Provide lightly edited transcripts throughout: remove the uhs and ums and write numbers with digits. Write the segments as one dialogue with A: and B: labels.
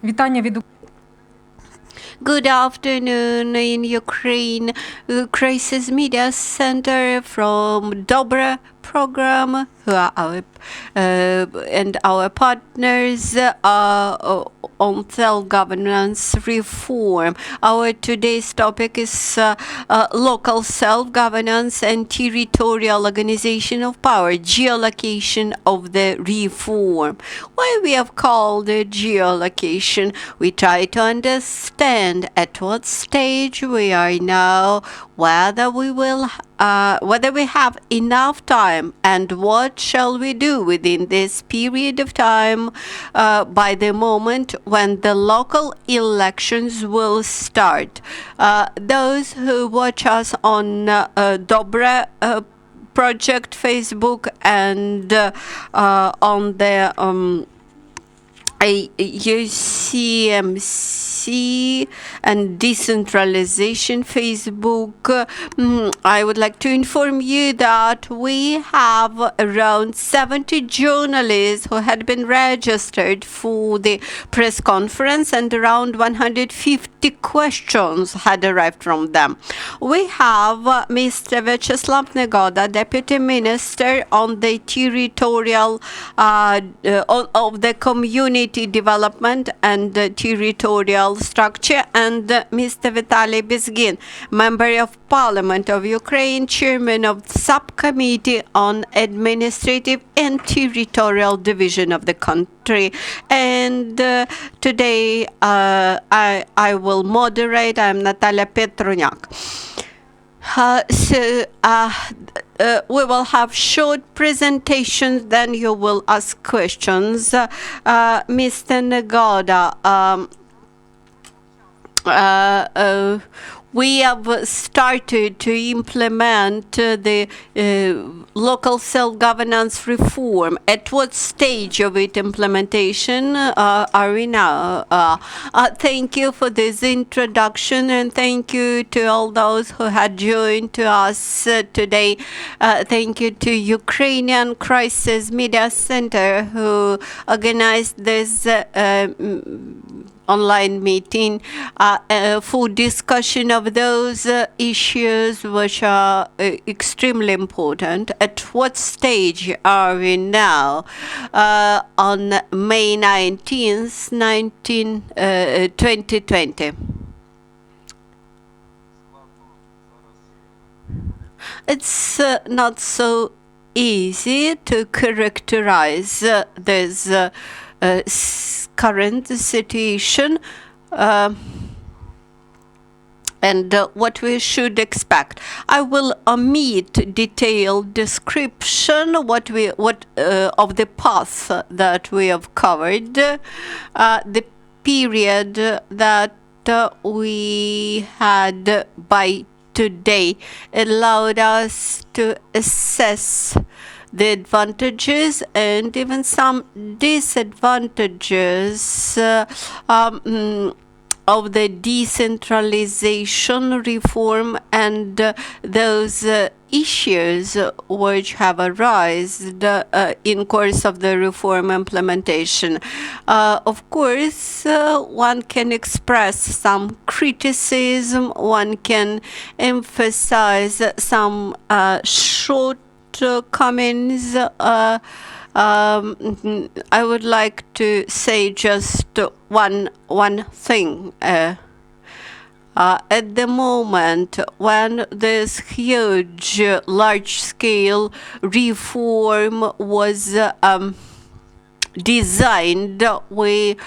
A: Вітання від
B: Good afternoon in Ukraine. Crisis Media Center from Dobra program, who are our and our partners on self-governance reform. Our today's topic is local self-governance and territorial organization of power, geolocation of the reform. Why we have called it geolocation? We try to understand at what stage we are now, whether we have enough time, and what shall we do within this period of time by the moment when the local elections will start. Those who watch us on Dobra project Facebook and on the UCMC and decentralization Facebook, I would like to inform you that we have around 70 journalists who had been registered for the press conference, and around 150 questions had arrived from them. We have Mr. Viacheslav Nehoda, Deputy Minister on the Territorial of the Community Development and Territorial Structure, and Mr. Vitaliy Bezgin, Member of Parliament of Ukraine, Chairman of the Subcommittee on Administrative and Territorial Division of the country. And today I will moderate. I'm Nadiya Petrunyak. We will have short presentations, then you will ask questions. Mr. Nehoda, we have started to implement the local self-governance reform. At what stage of its implementation are we now? Thank you for this introduction, and thank you to all those who had joined us today. Thank you to Ukrainian Crisis Media Center who organized this online meeting for discussion of those issues which are extremely important. At what stage are we now? On May 19th, 2020. It's not so easy to characterize this current situation and what we should expect. I will omit detailed description of the path that we have covered. The period that we had by today allowed us to assess the advantages and even some disadvantages of the decentralization reform and those issues which have arisen in course of the reform implementation. Of course, one can express some criticism, one can emphasize some shortcomings. I would like to say just one thing. At the moment when this huge, large-scale reform was designed, we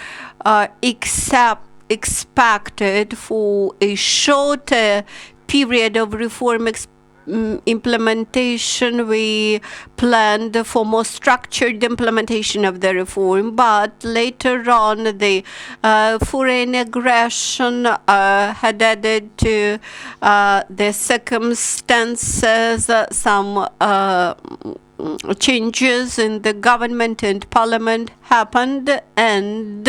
B: expected for a shorter period of reform implementation. We planned for more structured implementation of the reform, but later on the foreign aggression had added to the circumstances, some changes in the government and parliament happened, and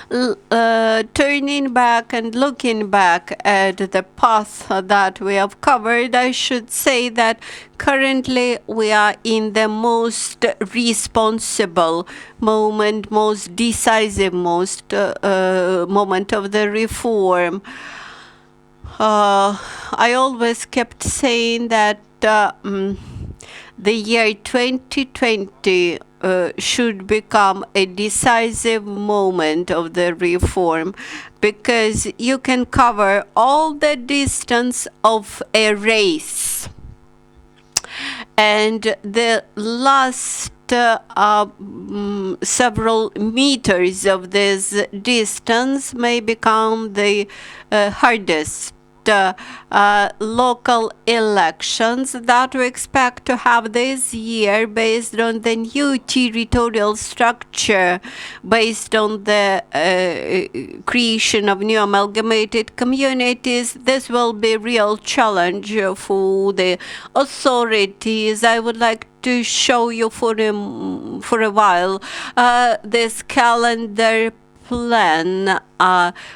B: Turning back and looking back at the path that we have covered, I should say that currently we are in the most responsible moment, most decisive moment of the reform. I always kept saying that the year 2020 should become a decisive moment of the reform, because you can cover all the distance of a race, and the last several meters of this distance may become the hardest. Local elections that we expect to have this year, based on the new territorial structure, based on the creation of new amalgamated communities. This will be a real challenge for the authorities. I would like to show you for a while this calendar plan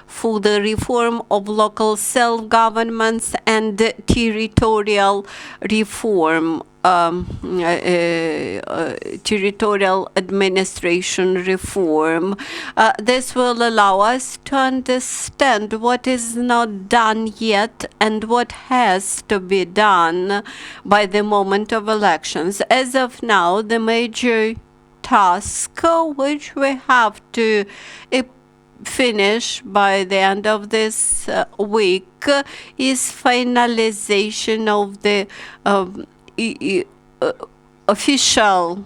B: for the reform of local self-governments and territorial reform, territorial administration reform. This will allow us to understand what is not done yet and what has to be done by the moment of elections. As of now, the major task which we have to finish by the end of this week is finalization of the official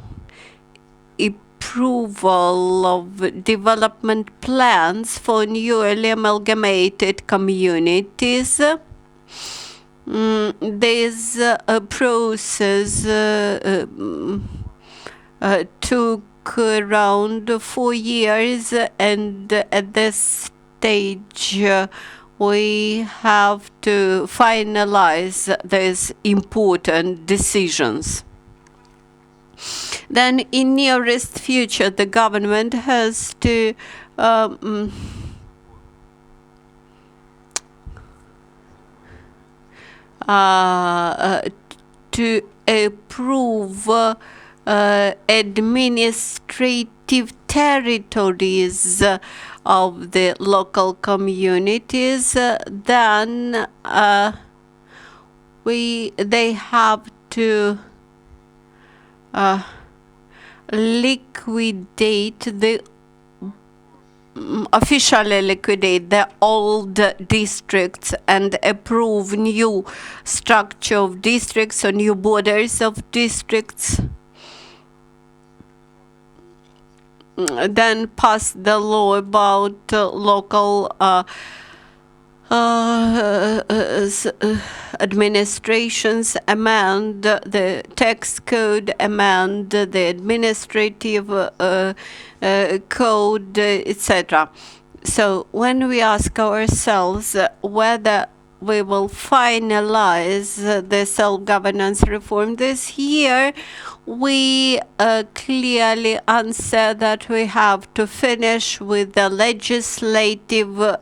B: approval of development plans for newly amalgamated communities. This process took around 4 years, and at this stage we have to finalize these important decisions. Then in nearest future the government has to approve administrative territories of the local communities. Then they have to officially liquidate the old districts and approve new structure of districts or new borders of districts. Then pass the law about local administrations, amend the tax code, amend the administrative code, etc. So when we ask ourselves whether we will finalize the self-governance reform this year, we clearly answer that we have to finish with the legislative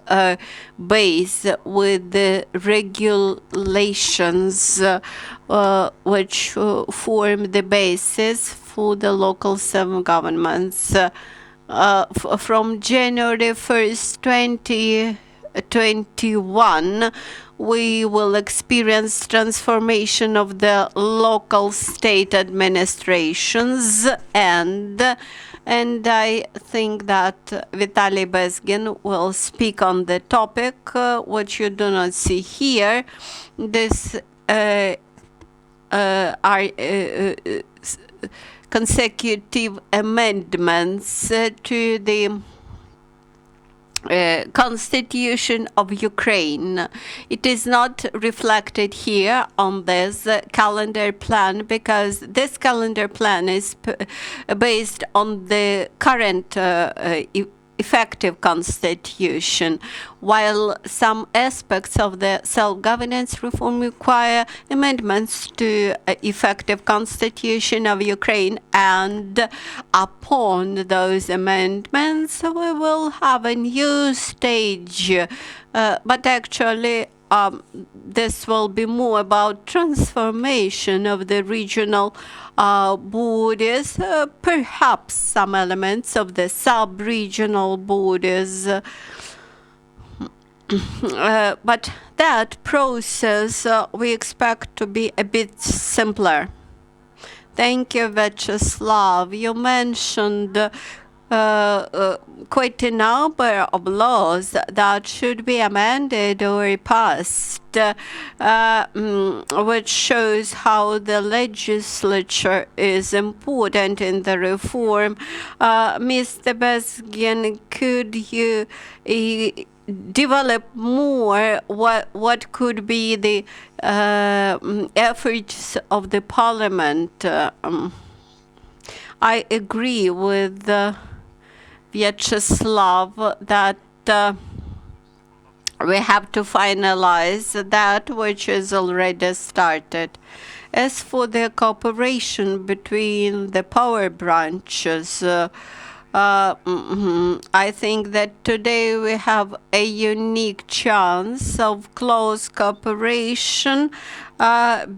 B: base, with the regulations which form the basis for the local self-governments. From January 1st, 2021, we will experience transformation of the local state administrations, and I think that Vitaliy Bezgin will speak on the topic, which you do not see here. This are consecutive amendments to the Constitution of Ukraine. It is not reflected here on this calendar plan, because this calendar plan is based on the current effective constitution, while some aspects of the self-governance reform require amendments to effective constitution of Ukraine, and upon those amendments we will have a new stage. But actually this will be more about transformation of the regional borders, perhaps some elements of the sub-regional borders. But that process we expect to be a bit simpler. Thank you, Viacheslav. You mentioned quite a number of laws that should be amended or passed, which shows how the legislature is important in the reform. Mr. Bezgin, could you develop more what could be the efforts of the parliament? I agree with Viacheslav that we have to finalize that which is already started. As for the cooperation between the power branches, I think that today we have a unique chance of close cooperation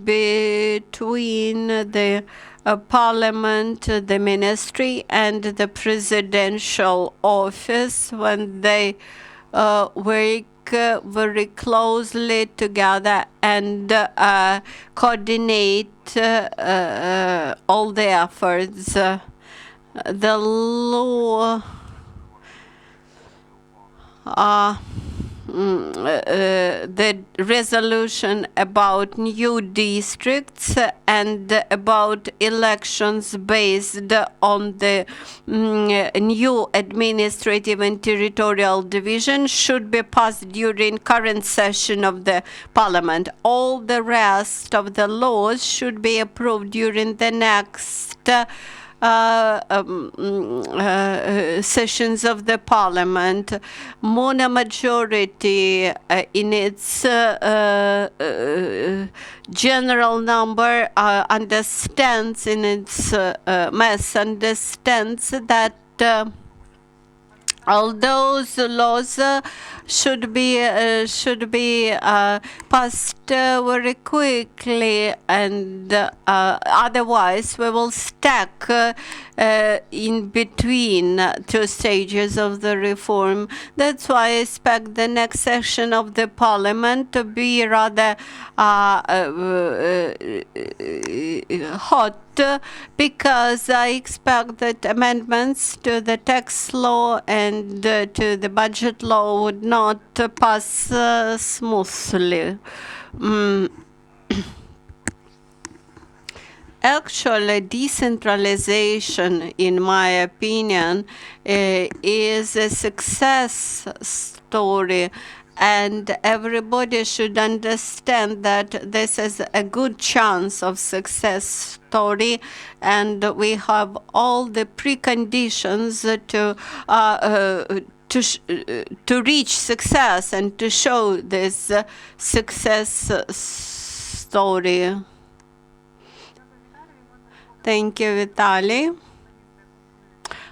B: between the Parliament, the Ministry, and the Presidential Office when they work very closely together and coordinate all the efforts. The law the resolution about new districts and about elections based on the new administrative and territorial division should be passed during current session of the parliament. All the rest of the laws should be approved during the next sessions of the parliament. Monomajority in its general number understands in its mass understands that all those laws should be passed very quickly, and otherwise we will stack in between two stages of the reform. That's why I expect the next session of the parliament to be rather hot, because I expect that amendments to the tax law and to the budget law would not pass smoothly. Actually, decentralization, in my opinion, is a success story, and everybody should understand that this is a good chance of success story, and we have all the preconditions to reach success and to show this success story. Thank you, Vitaliy.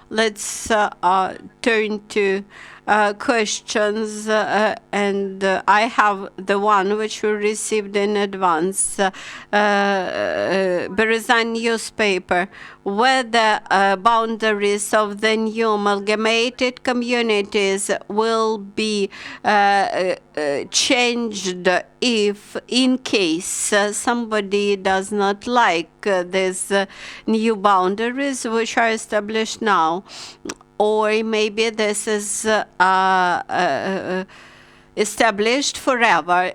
B: Let's turn to questions, and I have the one which we received in advance. Berezan newspaper, whether boundaries of the new amalgamated communities will be changed if, in case somebody does not like these new boundaries which are established now, or maybe this is established forever.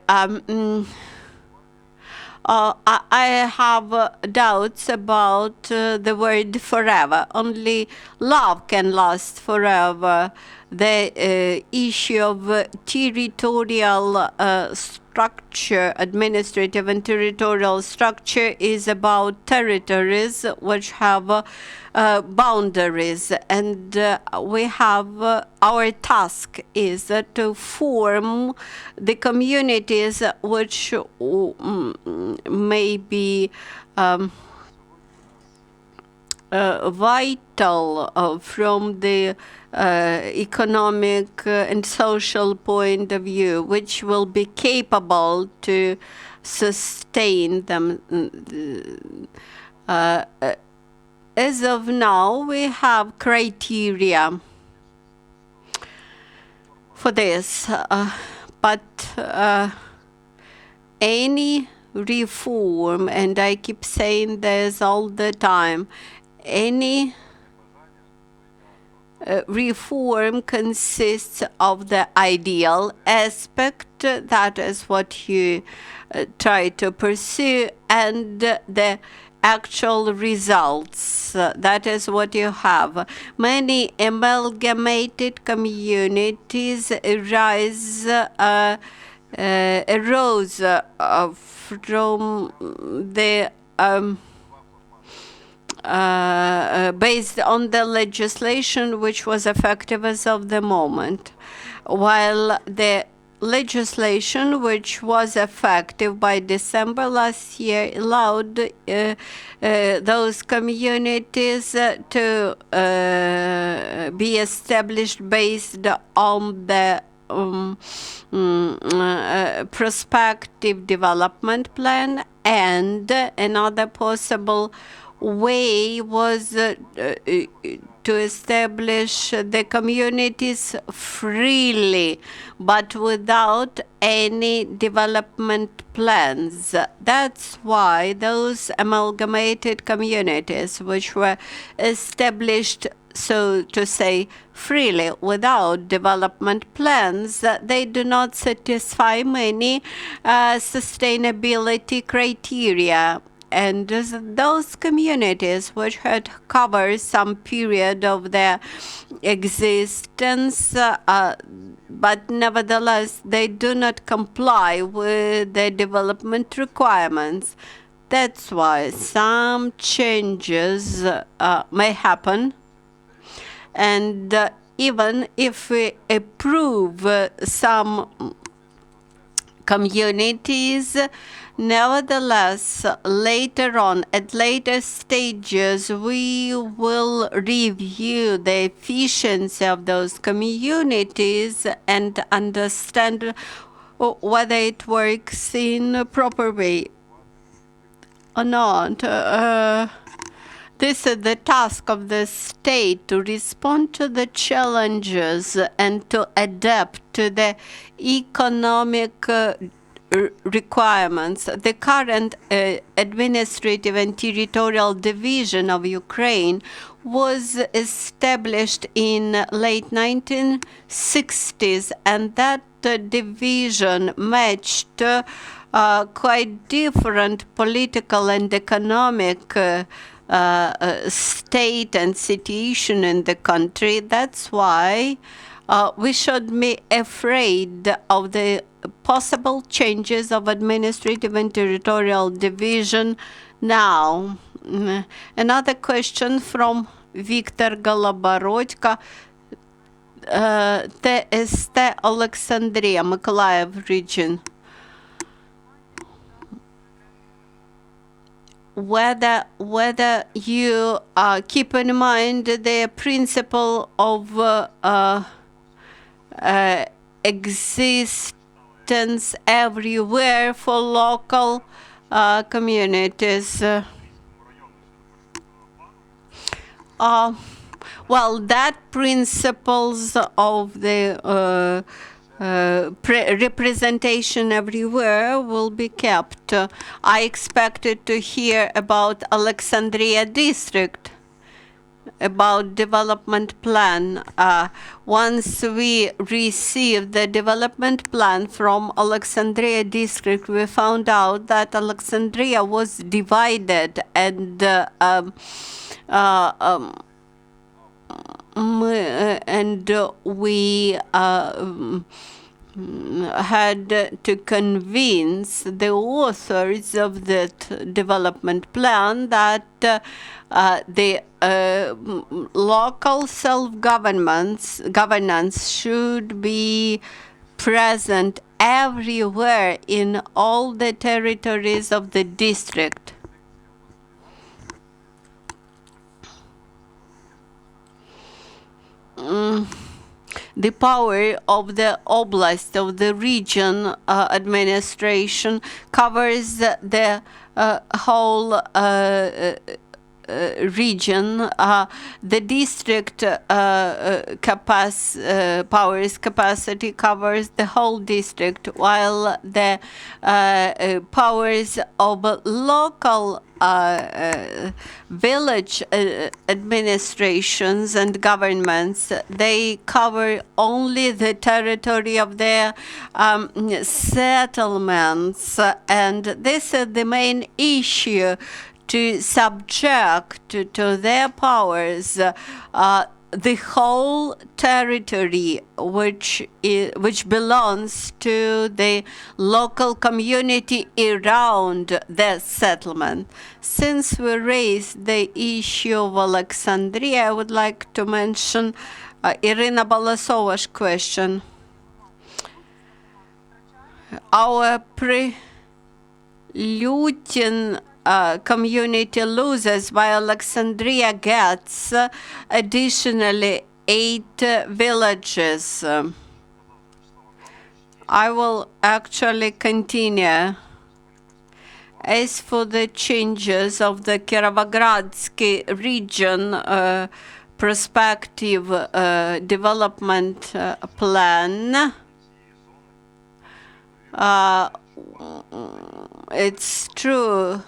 B: I have doubts about the word forever. Only love can last forever. the issue of territorial structure, administrative and territorial structure, is about territories which have boundaries, and we have our task is to form the communities which may be vital from the economic and social point of view, which will be capable to sustain them. As of now, we have criteria for this, but any reform, and I keep saying this all the time, any reform consists of the ideal aspect, that is what you try to pursue, and the actual results, that is what you have. Many amalgamated communities arose from the based on the legislation which was effective as of the moment, while the legislation which was effective by December last year allowed those communities to be established based on the prospective development plan, and another possible way was to establish the communities freely, but without any development plans. That's why those amalgamated communities, which were established, so to say, freely, without development plans, they do not satisfy many sustainability criteria. And those communities which had covered some period of their existence, but nevertheless they do not comply with the development requirements. That's why some changes may happen. And even if we approve some communities, nevertheless, later on, at later stages, we will review the efficiency of those communities and understand whether it works in a proper way or not. This is the task of the state, to respond to the challenges and to adapt to the economic requirements. The current administrative and territorial division of Ukraine was established in late 1960s, and that division matched quite different political and economic state and situation in the country. That's why we should be afraid of the possible changes of administrative and territorial division now. Another question from Victor Goloborodko, TST Alexandria, Mykolaiv region. Whether you keep in mind the principle of existence everywhere for local communities. Well, that principles of the representation everywhere will be kept. I expected to hear about Alexandria district, about development plan. Once we received the development plan from Alexandria district, we found out that Alexandria was divided, and we had to convince the authors of that development plan that the local governance should be present everywhere in all the territories of the district. The power of the oblast, of the region administration, covers the whole region. The district powers capacity covers the whole district, while the powers of local village administrations and governments, they cover only the territory of their settlements, and this is the main issue, to subject to their powers the whole territory which belongs to the local community around the settlement. Since we raised the issue of Alexandria, I would like to mention Irina Balasova's question. Our pre-Lutein community loses, while Alexandria gets additionally 8 villages. I will actually continue. As for the changes of the Kirovogradsky region prospective development plan, it's true.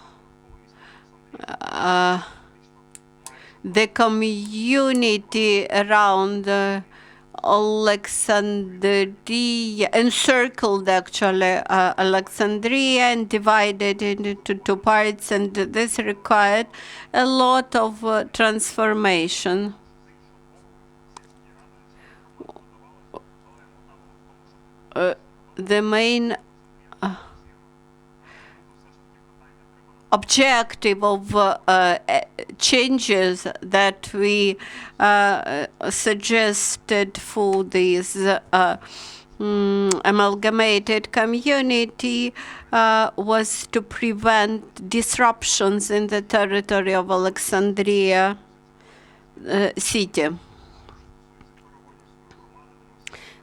B: The community around Alexandria encircled actually Alexandria and divided into 2 parts, and this required a lot of transformation. The main objective of changes that we suggested for this amalgamated community was to prevent disruptions in the territory of Alexandria city.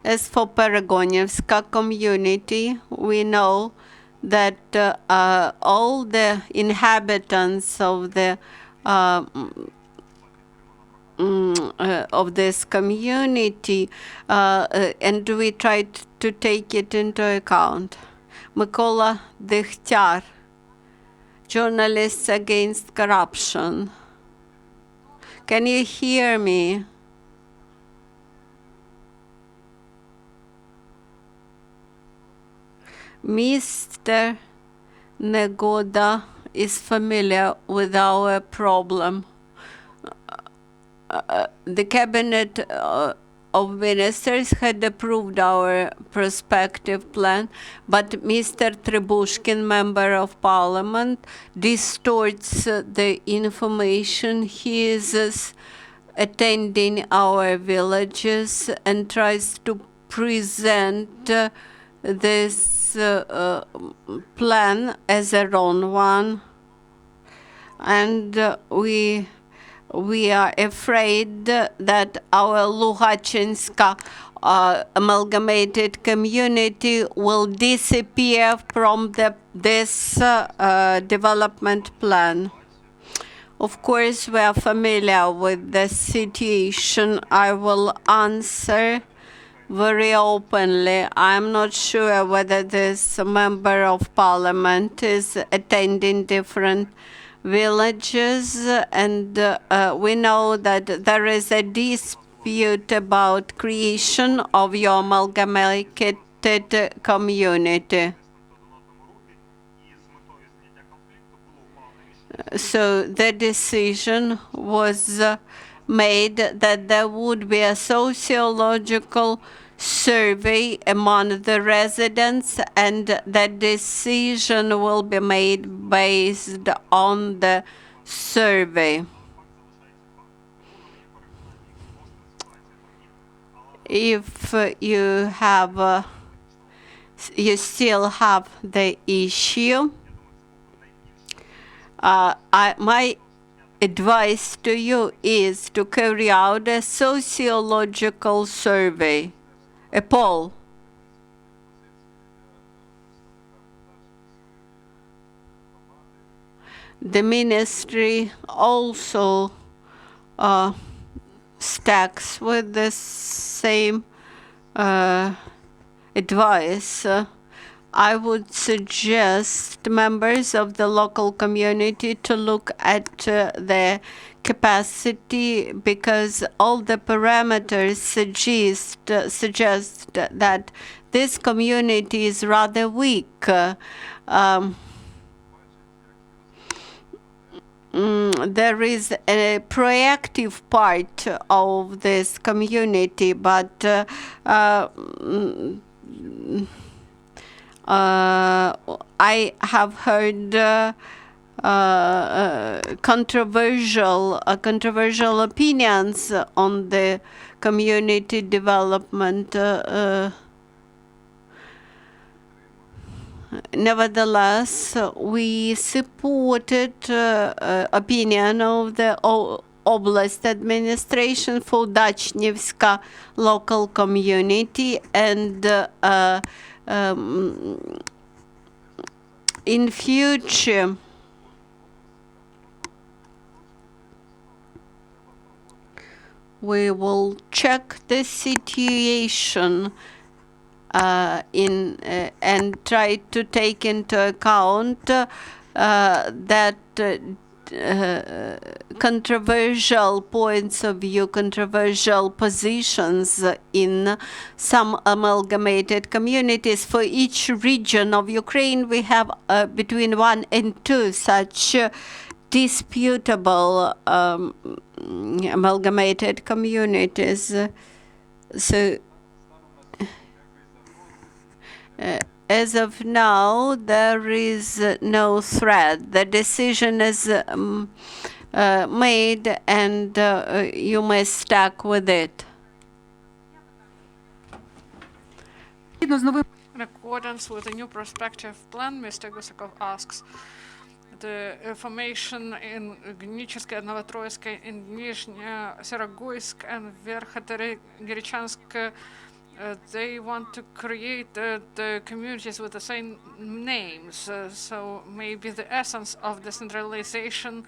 B: As for Peregonyevska community, we know that all the inhabitants of the of this community, and we tried to take it into account. Mykola Dehtyar, Journalists Against Corruption. Can you hear me? Mr. Nehoda is familiar with our problem. The Cabinet of Ministers had approved our prospective plan, but Mr. Trebushkin, Member of Parliament, distorts the information. He is attending our villages and tries to present this plan as a wrong one, and we are afraid that our Luhachinska amalgamated community will disappear from this development plan. Of course, we are familiar with the situation. I will answer very openly. I'm not sure whether this member of parliament is attending different villages, and we know that there is a dispute about creation of your amalgamated community. So the decision was made that there would be a sociological survey among the residents, and that decision will be made based on the survey. If you still have the issue, my advice to you is to carry out a sociological survey, a poll. The ministry also stacks with the same advice. I would suggest members of the local community to look at their capacity, because all the parameters suggest that this community is rather weak. There is a proactive part of this community, but I have heard controversial opinions on the community development. Nevertheless, we supported opinion of the Oblast administration for Dachnevska local community, and in future we will check the situation and try to take into account that controversial points of view, controversial positions in some amalgamated communities. For each region of Ukraine, we have between 1 and 2 such disputable amalgamated communities. So as of now, there is no threat. The decision is made, and you may stick with it.
A: In accordance with the new prospective plan, Mr. Gusakov asks, the information in Gnicheskai, Novotroysk, in Nizhny Serogoysk and Verkhoturye-Gerichansk, they want to create the communities with the same names, so maybe the essence of decentralization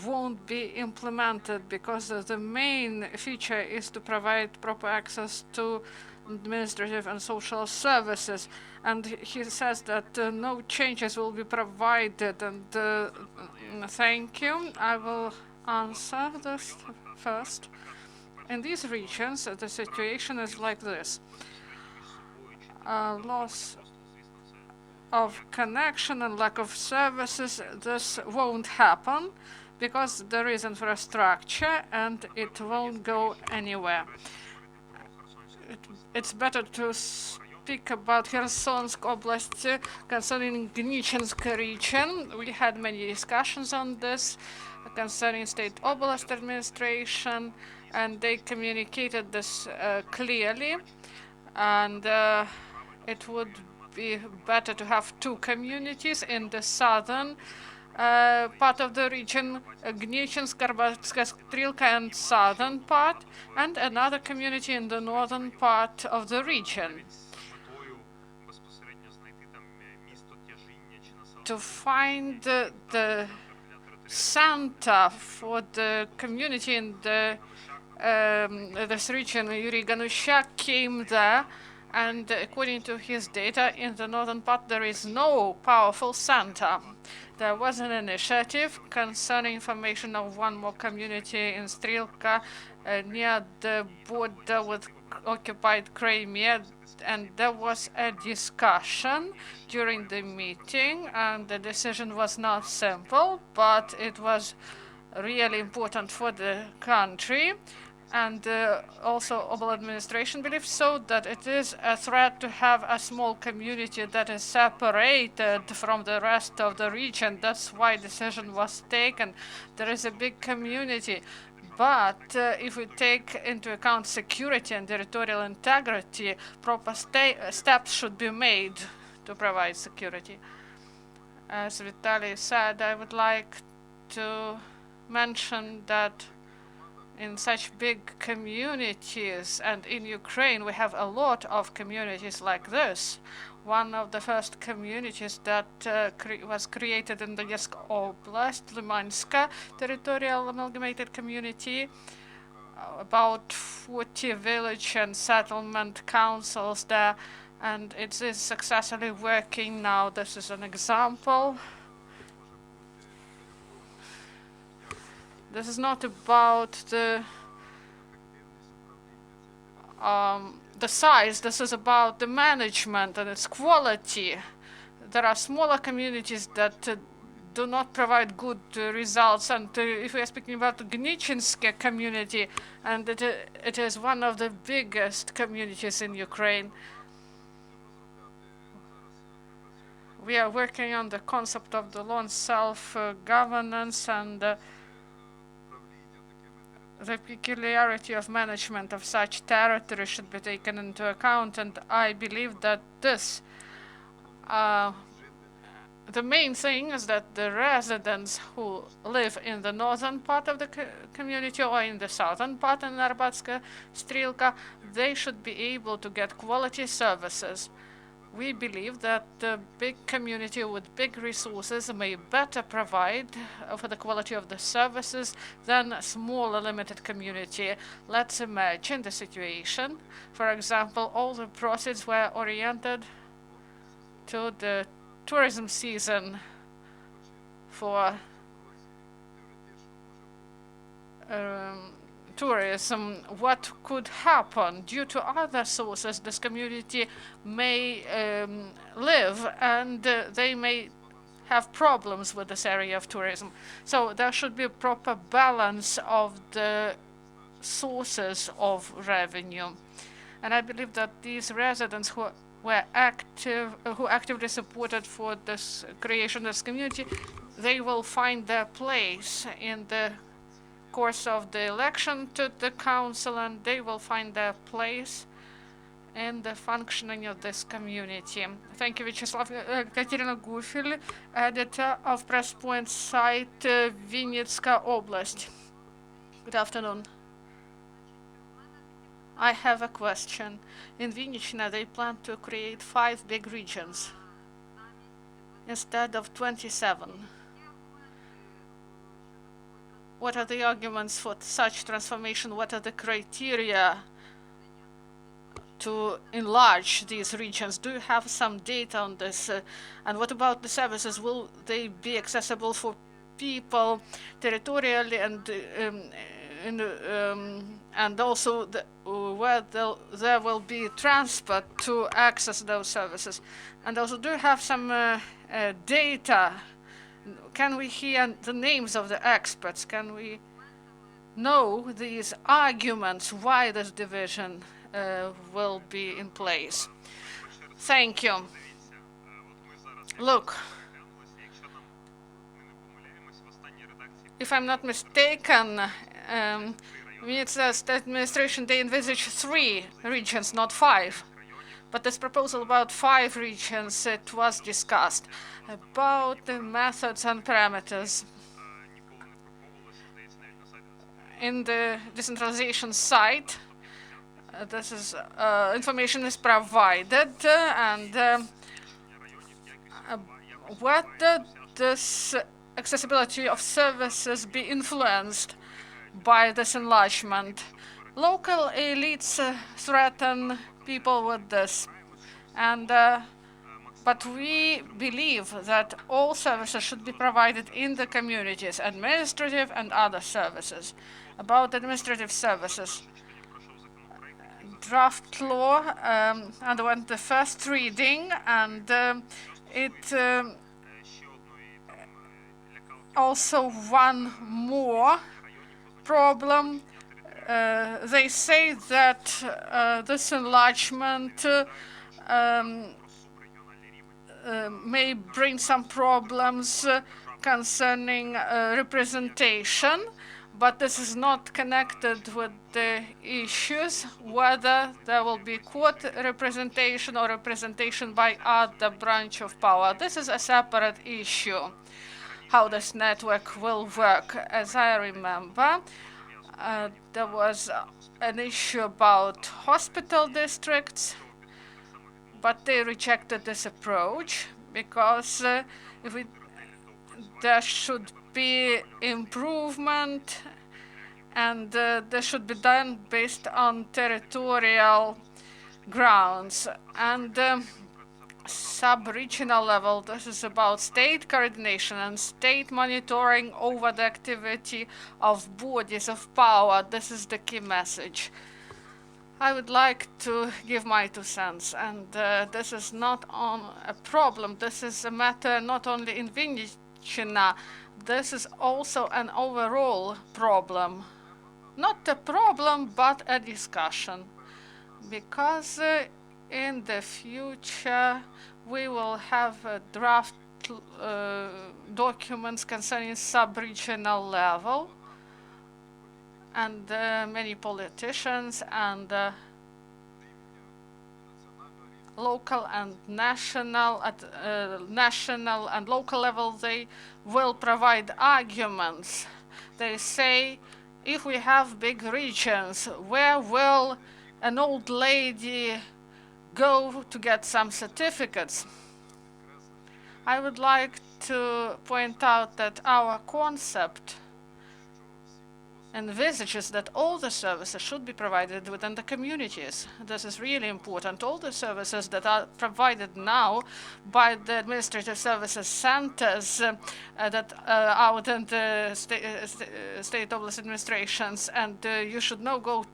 A: won't be implemented, because the main feature is to provide proper access to administrative and social services. And he says that no changes will be provided. And thank you. I will answer this first. In these regions, the situation is like this. Loss of connection and lack of services, this won't happen, because there is infrastructure and it won't go anywhere. It's better to speak about Khersonsk Oblast concerning Gnichensk region. We had many discussions on this concerning state oblast administration, and they communicated this clearly, and it would be better to have 2 communities in the southern part of the region, Gnichensk, Arbatska, Strilka, and southern part, and another community in the northern part of the region. To find the center for the community in this region, Yuri Ganushak came there, and according to his data, in the northern part there is no powerful center. There was an initiative concerning information of one more community in Strilka near the border with occupied Crimea, and there was a discussion during the meeting, and the decision was not simple, but it was really important for the country. And also Obel administration believes so, that it is a threat to have a small community that is separated from the rest of the region. That's why decision was taken. There is a big community. But if we take into account security and territorial integrity, proper steps should be made to provide security. As Vitaliy said, I would like to mention that in such big communities, and in Ukraine we have a lot of communities like this. One of the first communities that was created in Donetsk Oblast, Limanska Territorial Amalgamated Community, about 40 village and settlement councils there, and it is successfully working now. This is an example. This is not about the size. This is about the management and its quality. There are smaller communities that do not provide good results. And if we are speaking about the Gnichinske community, and it is one of the biggest communities in Ukraine. We are working on the concept of the lone self-governance and the peculiarity of management of such territory should be taken into account, and I believe that this, the main thing is that the residents who live in the northern part of the community or in the southern part in Arbatska Strilka, they should be able to get quality services. We believe that the big community with big resources may better provide for the quality of the services than a smaller limited community. Let's imagine the situation. For example, all the proceeds were oriented to the tourism season for tourism. What could happen? Due to other sources, this community may live, and they may have problems with this area of tourism. So there should be a proper balance of the sources of revenue. And I believe that these residents who actively supported for this creation of this community, they will find their place in the course of the election to the council, and they will find their place in the functioning of this community. Thank you, Viacheslav. Katerina Gufil, editor of Press Point site Vinnytska Oblast. Good afternoon. I have a question. In Vinnytsia, they plan to create 5 big regions instead of 27. What are the arguments for such transformation? What are the criteria to enlarge these regions? Do you have some data on this? And what about the services? Will they be accessible for people territorially, and also where there will be transport to access those services? And also, do you have some data? Can we hear the names of the experts? Can we know these arguments why this division will be in place? Thank you. Look, if I'm not mistaken, Ministers' administration, they envisage 3 regions, not 5. But this proposal about 5 regions, it was discussed about the methods and parameters. In the decentralization site, this is information is provided, and whether this accessibility of services be influenced by this enlargement. Local elites threaten people with this, and but we believe that all services should be provided in the communities, administrative and other services. About administrative services, draft law underwent the first reading, and it also one more problem. They say that this enlargement may bring some problems concerning representation, but this is not connected with the issues whether there will be court representation or representation by other branch of power. This is a separate issue, how this network will work. As I remember, there was an issue about hospital districts, but they rejected this approach because there should be improvement, and this should be done based on territorial grounds. And sub-regional level, this is about state coordination and state monitoring over the activity of bodies of power. This is the key message. I would like to give my 2 cents, and this is not on a problem. This is a matter not only in Vinnytsia. This is also an overall problem. Not a problem, but a discussion. Because in the future, we will have draft documents concerning sub-regional level, and many politicians and local and national, at national and local level, they will provide arguments. They say, if we have big regions, where will an old lady go to get some certificates? I would like to point out that our concept envisages that all the services should be provided within the communities. This is really important. All the services that are provided now by the administrative services centers that are within the state oblast administrations, and you should not go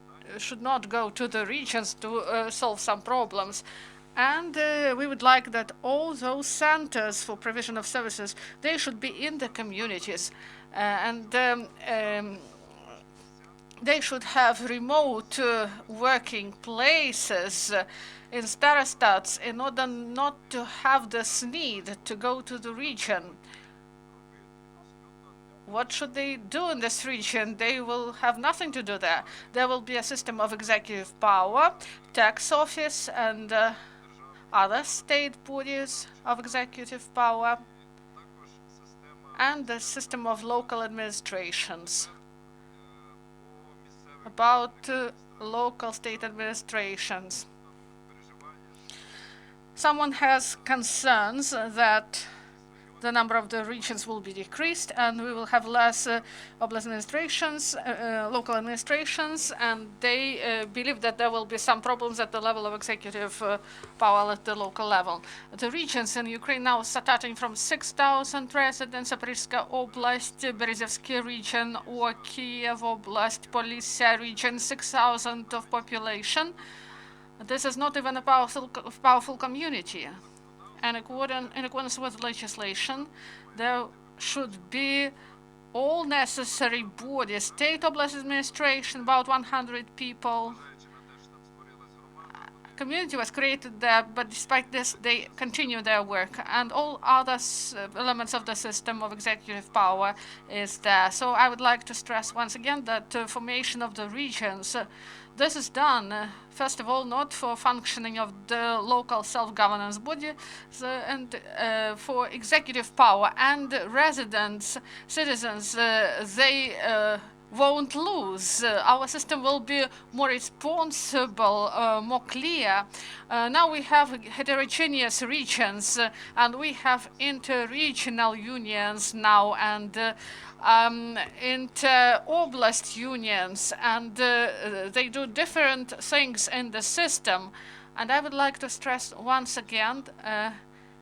A: to the regions to solve some problems. And we would like that all those centers for provision of services, they should be in the communities, and they should have remote working places in starostats in order not to have this need to go to the region. What should they do in this region? They will have nothing to do there. There will be a system of executive power, tax office, and other state bodies of executive power, and the system of local administrations. About local state administrations. Someone has concerns that the number of the regions will be decreased and we will have less oblast administrations, local administrations, and they believe that there will be some problems at the level of executive power at the local level. The regions in Ukraine now starting from 6,000 residents, Zaporizhzhia Oblast, Berezovsky region, or Kiev Oblast, Polisia region, 6,000 of population. This is not even a powerful community. And in accordance with legislation, there should be all necessary bodies, state oblast administration, about 100 people. Community was created there, but despite this, they continue their work, and all other elements of the system of executive power is there. So I would like to stress once again that formation of the regions, this is done, first of all, not for functioning of the local self-governance body, and for executive power, and residents, citizens, they won't lose. Our system will be more responsible, more clear. Now we have heterogeneous regions, and we have inter-regional unions now, and inter-oblast unions, and they do different things in the system. And I would like to stress once again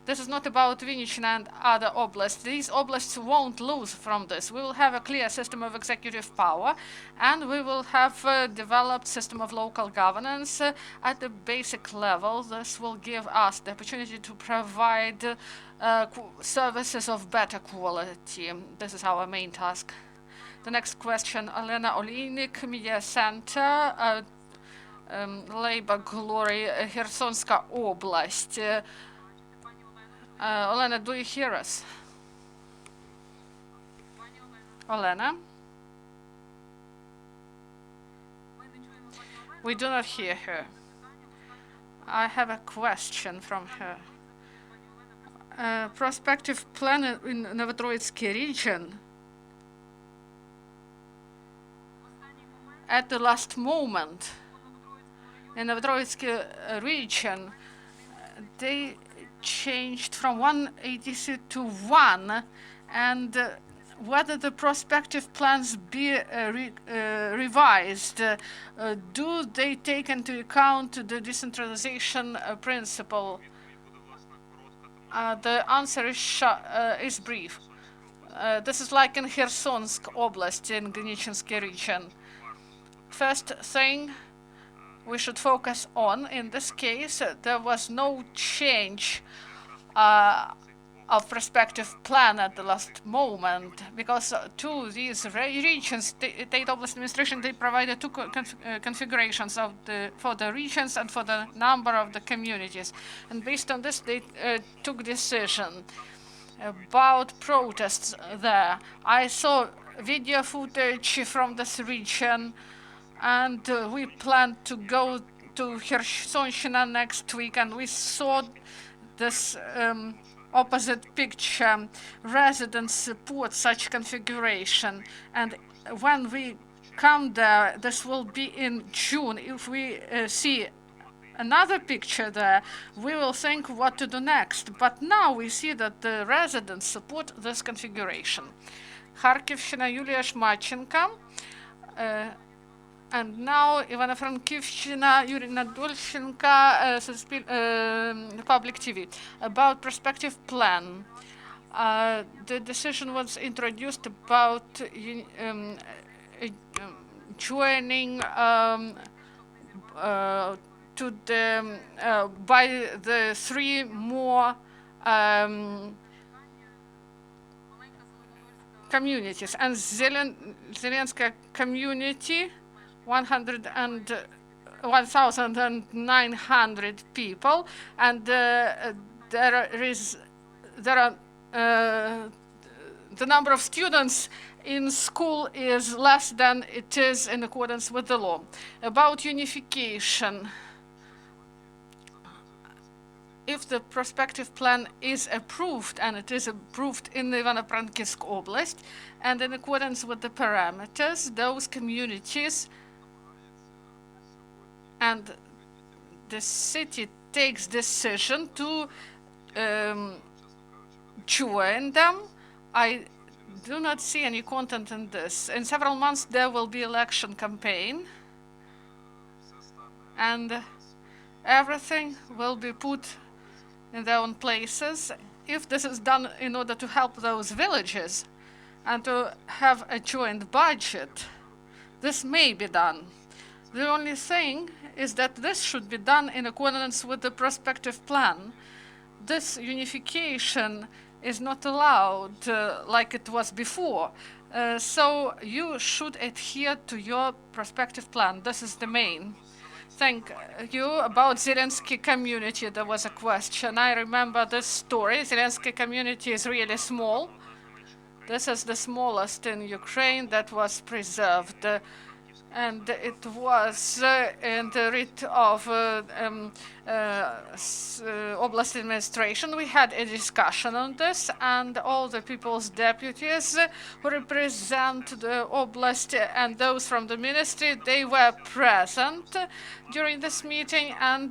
A: This is not about Vinnytsia and other oblasts. These oblasts won't lose from this. We will have a clear system of executive power, and we will have a developed system of local governance at the basic level. This will give us the opportunity to provide services of better quality. This is our main task. The next question, Elena Olejnik, Media Center, Labor Glory, Khersonska Oblast. Olena, do you hear us? Olena? We do not hear her. I have a question from her. Prospective plan in Novotроицky region. At the last moment, in Novotроицky region, they changed from 180 to 1, and whether the prospective plans be revised, do they take into account the decentralization principle? The answer is brief. This is like in Khersonsk Oblast in Gnichinsky region. First thing we should focus on, in this case, there was no change of prospective plan at the last moment, because to these regions, State Oblast Administration, they provided two configurations of for the regions and for the number of the communities. And based on this, they took decision about protests there. I saw video footage from this region, and we plan to go to Khersonshina next week, and we saw this opposite picture. Residents support such configuration, and when we come there, this will be in June. If we see another picture there, we will think what to do next. But now we see that the residents support this configuration. Kharkivshina, Yulia Shmachenko. And now Ivano-Frankivshina, Yuri Nadolchenko, Public TV. About prospective plan. The decision was introduced about joining to the by the 3 more communities, and Zelenska community, 1,900 people, and there are the number of students in school is less than it is in accordance with the law. About unification, if the prospective plan is approved, and it is approved in the Ivano-Frankivsk Oblast, and in accordance with the parameters, those communities and the city takes decision to join them, I do not see any content in this. In several months there will be election campaign, and everything will be put in their own places. If this is done in order to help those villages and to have a joint budget, this may be done. The only thing is that this should be done in accordance with the prospective plan. This unification is not allowed like it was before. So you should adhere to your prospective plan. This is the main. Thank you. About Zelensky community, there was a question. I remember this story. Zelensky community is really small. This is the smallest in Ukraine that was preserved. And it was in the writ of Oblast administration. We had a discussion on this, and all the people's deputies who represent the Oblast and those from the ministry, they were present during this meeting, and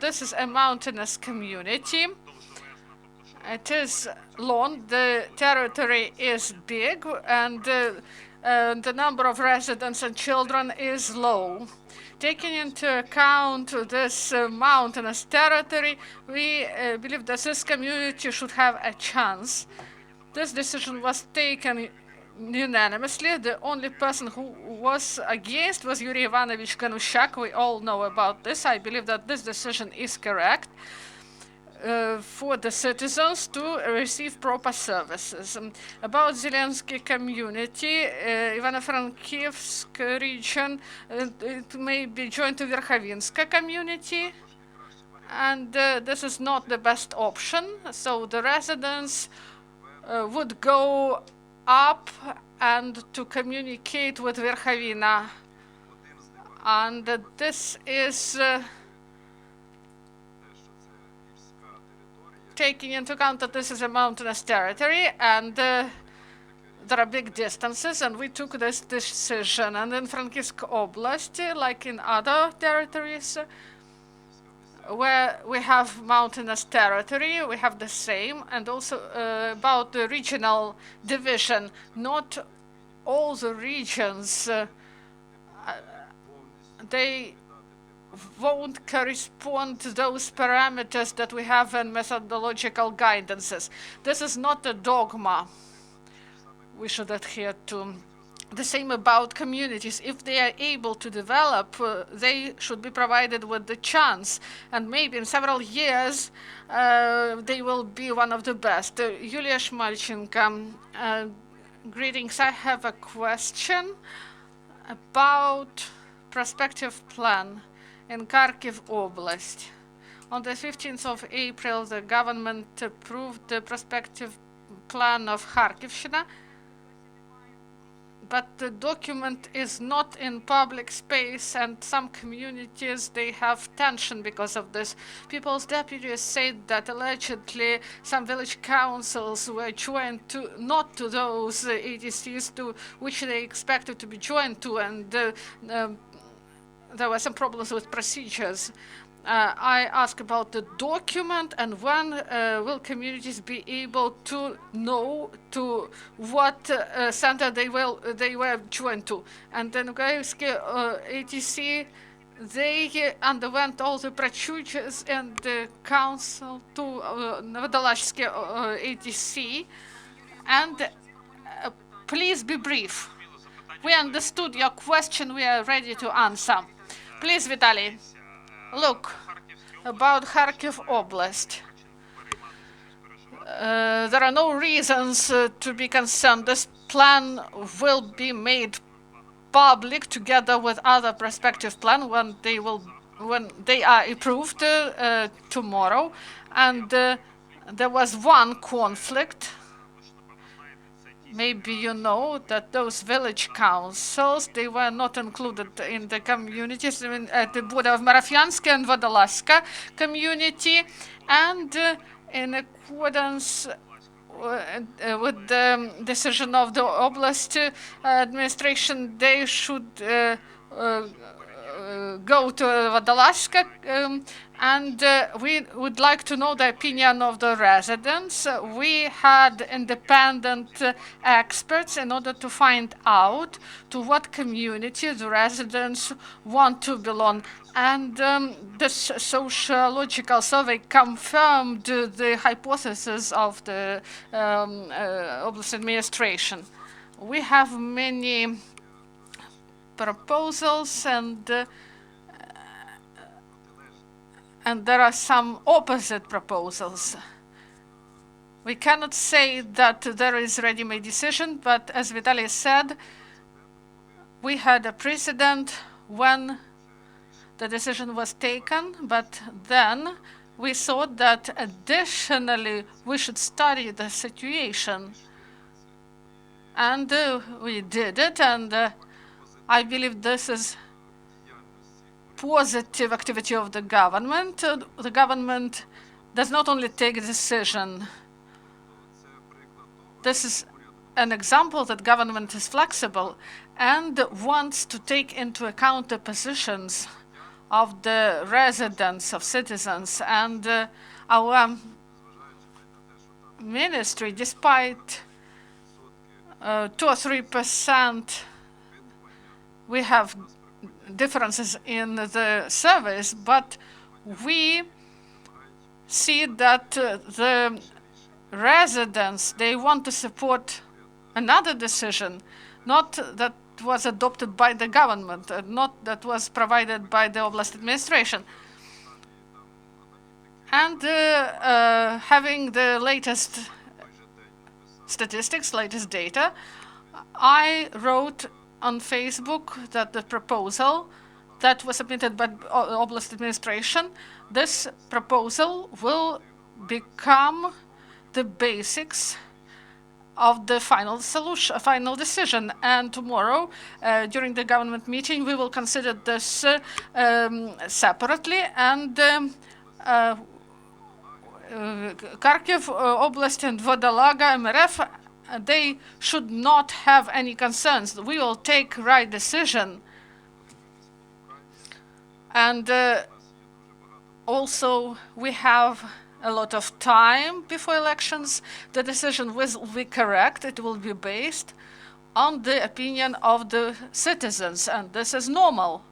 A: this is a mountainous community. It is long, the territory is big, and the number of residents and children is low. Taking into account this mountainous territory, we believe that this community should have a chance. This decision was taken unanimously. The only person who was against was Yuri Ivanovich Ganusyak. We all know about this. I believe that this decision is correct for the citizens to receive proper services. About Zelensky community, Ivano-Frankivsk region, it may be joined to Verkhovinska community, and this is not the best option. So the residents would go up and to communicate with Verkhovina. And this is taking into account that this is a mountainous territory and there are big distances, and we took this decision. And in Frankivsk Oblast, like in other territories where we have mountainous territory, we have the same. And also about the regional division, not all the regions, they won't correspond to those parameters that we have in methodological guidances. This is not a dogma we should adhere to. The same about communities. If they are able to develop, they should be provided with the chance, and maybe in several years they will be one of the best. Yulia Shmalchenko, greetings. I have a question about prospective plan in Kharkiv Oblast. On the 15th of April, the government approved the prospective plan of Kharkivshina, but the document is not in public space, and some communities, they have tension because of this. People's deputies said that allegedly some village councils were joined to, not to those ADCs to which they expected to be joined to, and there were some problems with procedures. I ask about the document, and when will communities be able to know to what center they were joined to. And then ATC, they underwent all the procedures and the council to Vodolazhsky ATC. And please be brief. We understood your question. We are ready to answer. Please, Vitaliy. Look, about Kharkiv Oblast. There are no reasons to be concerned. This plan will be made public together with other prospective plan when they are approved tomorrow. And there was one conflict. Maybe you know that those village councils, they were not included in the communities at the border of Marafyansk and Vodolazhska community, and in accordance with the decision of the Oblast administration, they should go to Vodolazhska, and we would like to know the opinion of the residents. We had independent experts in order to find out to what community the residents want to belong. And this sociological survey confirmed the hypothesis of the Oblast administration. We have many proposals, and there are some opposite proposals. We cannot say that there is ready-made decision, but as Vitaliy said, we had a precedent when the decision was taken, but then we thought that additionally we should study the situation. And we did it, and I believe this is positive activity of the government. The government does not only take a decision. This is an example that government is flexible and wants to take into account the positions of the residents, of citizens. And our ministry, despite 2 or 3%, we have differences in the surveys, but we see that the residents, they want to support another decision, not that was adopted by the government, not that was provided by the Oblast administration. And having the latest statistics, latest data, I wrote on Facebook that the proposal that was submitted by Oblast administration, this proposal will become the basics of the final solution, final decision. And tomorrow, during the government meeting, we will consider this separately. And Kharkiv Oblast and Vodolaga MRF, they should not have any concerns. We will take right decision. And also, we have a lot of time before elections. The decision will be correct. It will be based on the opinion of the citizens, and this is normal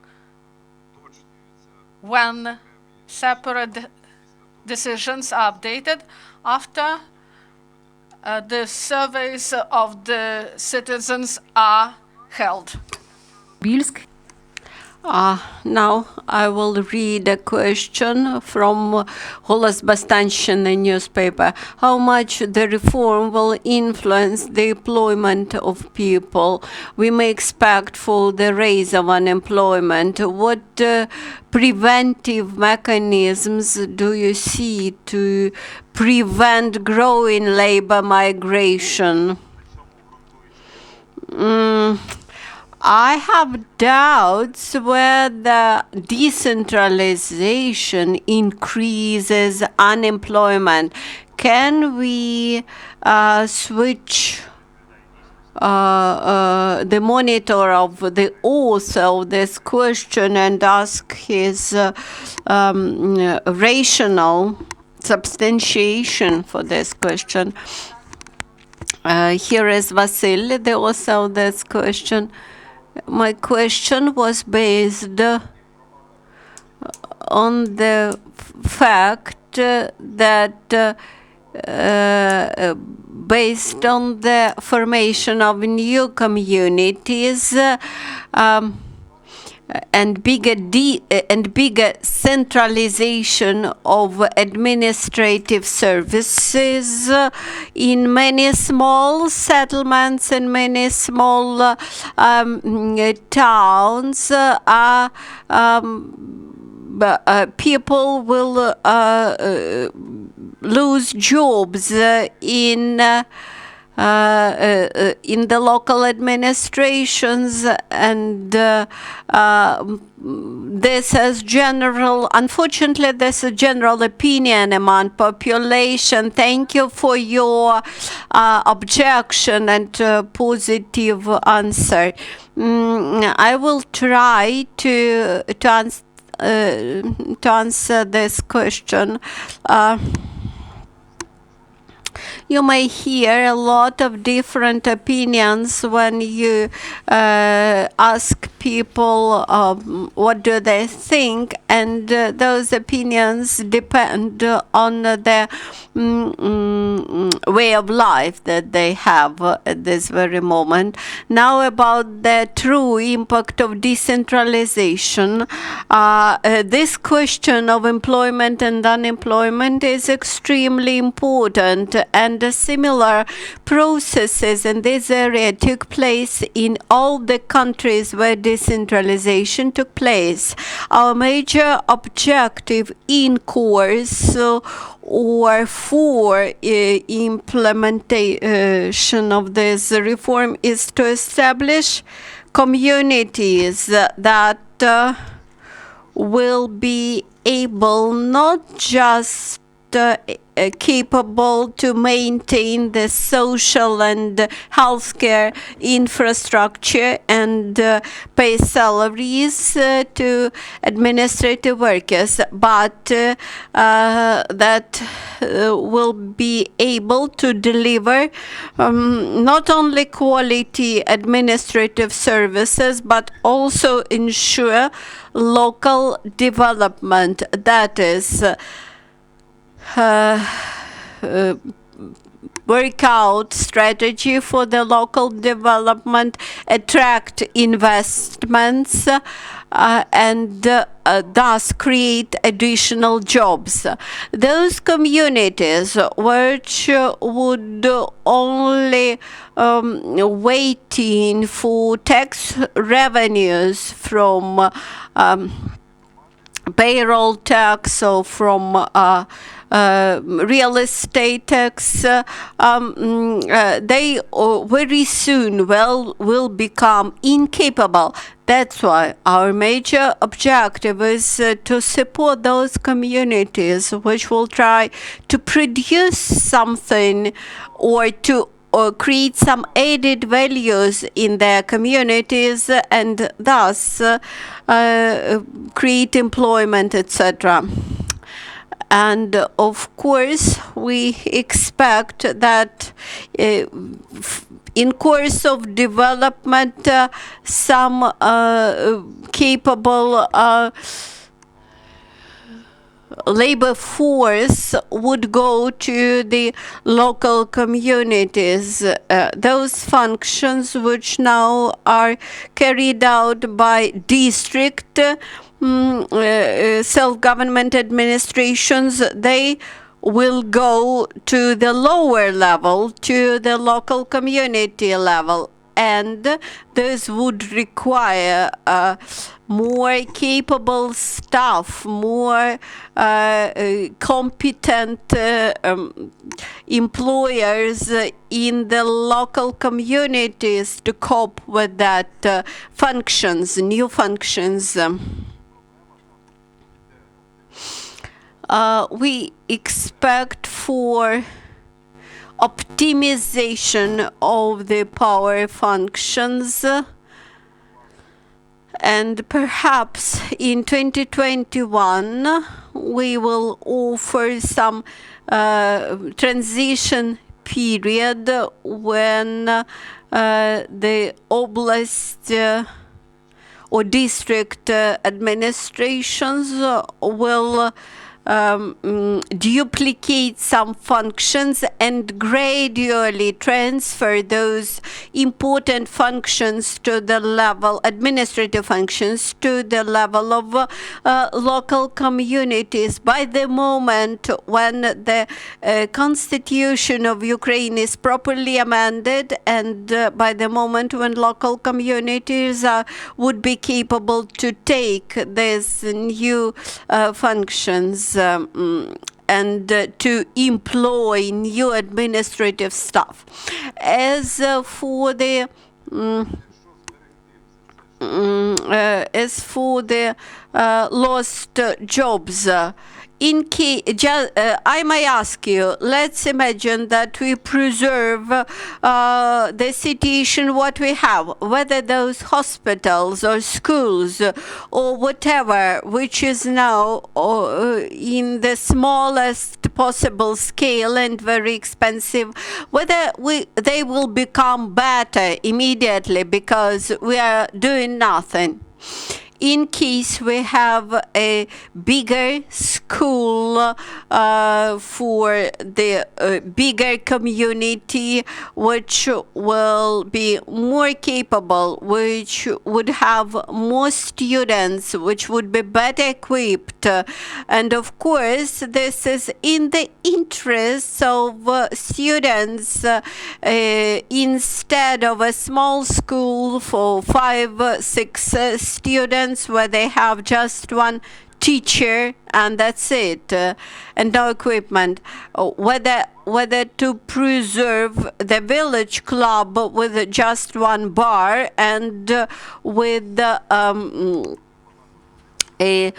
A: when separate decisions are updated after the surveys of the citizens are held.
C: Більськ.
B: Now I will read a question from Golos Bastanshchina newspaper. How much the reform will influence the employment of people? We may expect for the rise of unemployment. What preventive mechanisms do you see to prevent growing labor migration? I have doubts whether decentralization increases unemployment. Can we switch the monitor of the author of this question and ask his rational substantiation for this question? Here is Vasily, the author of this question. My question was based on the fact that based on the formation of new communities and bigger centralization of administrative services in many small settlements and many small towns, people will lose jobs in the local administrations, and this is unfortunately, this is general opinion among population. Thank you for your objection and positive answer. I will try to answer this question. You may hear a lot of different opinions when you ask people what do they think, and those opinions depend on the way of life that they have at this very moment. Now, about the true impact of decentralization, this question of employment and unemployment is extremely important, and similar processes in this area took place in all the countries where decentralization took place. Our major objective in course or for implementation of this reform is to establish communities that will be able not just capable to maintain the social and healthcare infrastructure and pay salaries to administrative workers, but that will be able to deliver not only quality administrative services, but also ensure local development. That is, work out strategy for the local development, attract investments, and thus create additional jobs. Those communities which would only waiting for tax revenues from payroll tax or from real estate tax, they very soon will become incapable. That's why our major objective is to support those communities which will try to produce something or to create some added values in their communities and thus create employment, etc. And of course, we expect that in course of development, some capable labor force would go to the local communities. Those functions which now are carried out by district self-government administrations, they will go to the lower level, to the local community level. And this would require more capable staff, more competent employers in the local communities to cope with that functions, new functions. We expect for optimization of the power functions, and perhaps in 2021 we will offer some transition period when the oblast or district administrations will duplicate some functions and gradually transfer those important functions to the level, administrative functions, to the level of local communities. By the moment when the constitution of Ukraine is properly amended, and by the moment when local communities would be capable to take these new functions, and to employ new administrative staff. As for the lost jobs, I may ask you, let's imagine that we preserve the situation what we have, whether those hospitals or schools or whatever, which is now in the smallest possible scale and very expensive, whether they will become better immediately because we are doing nothing. In case we have a bigger school for the bigger community, which will be more capable, which would have more students, which would be better equipped. And of course, this is in the interests of students. Instead of a small school for 5-6 students, where they have just one teacher and that's it, and no equipment, whether to preserve the village club with just one bar and with a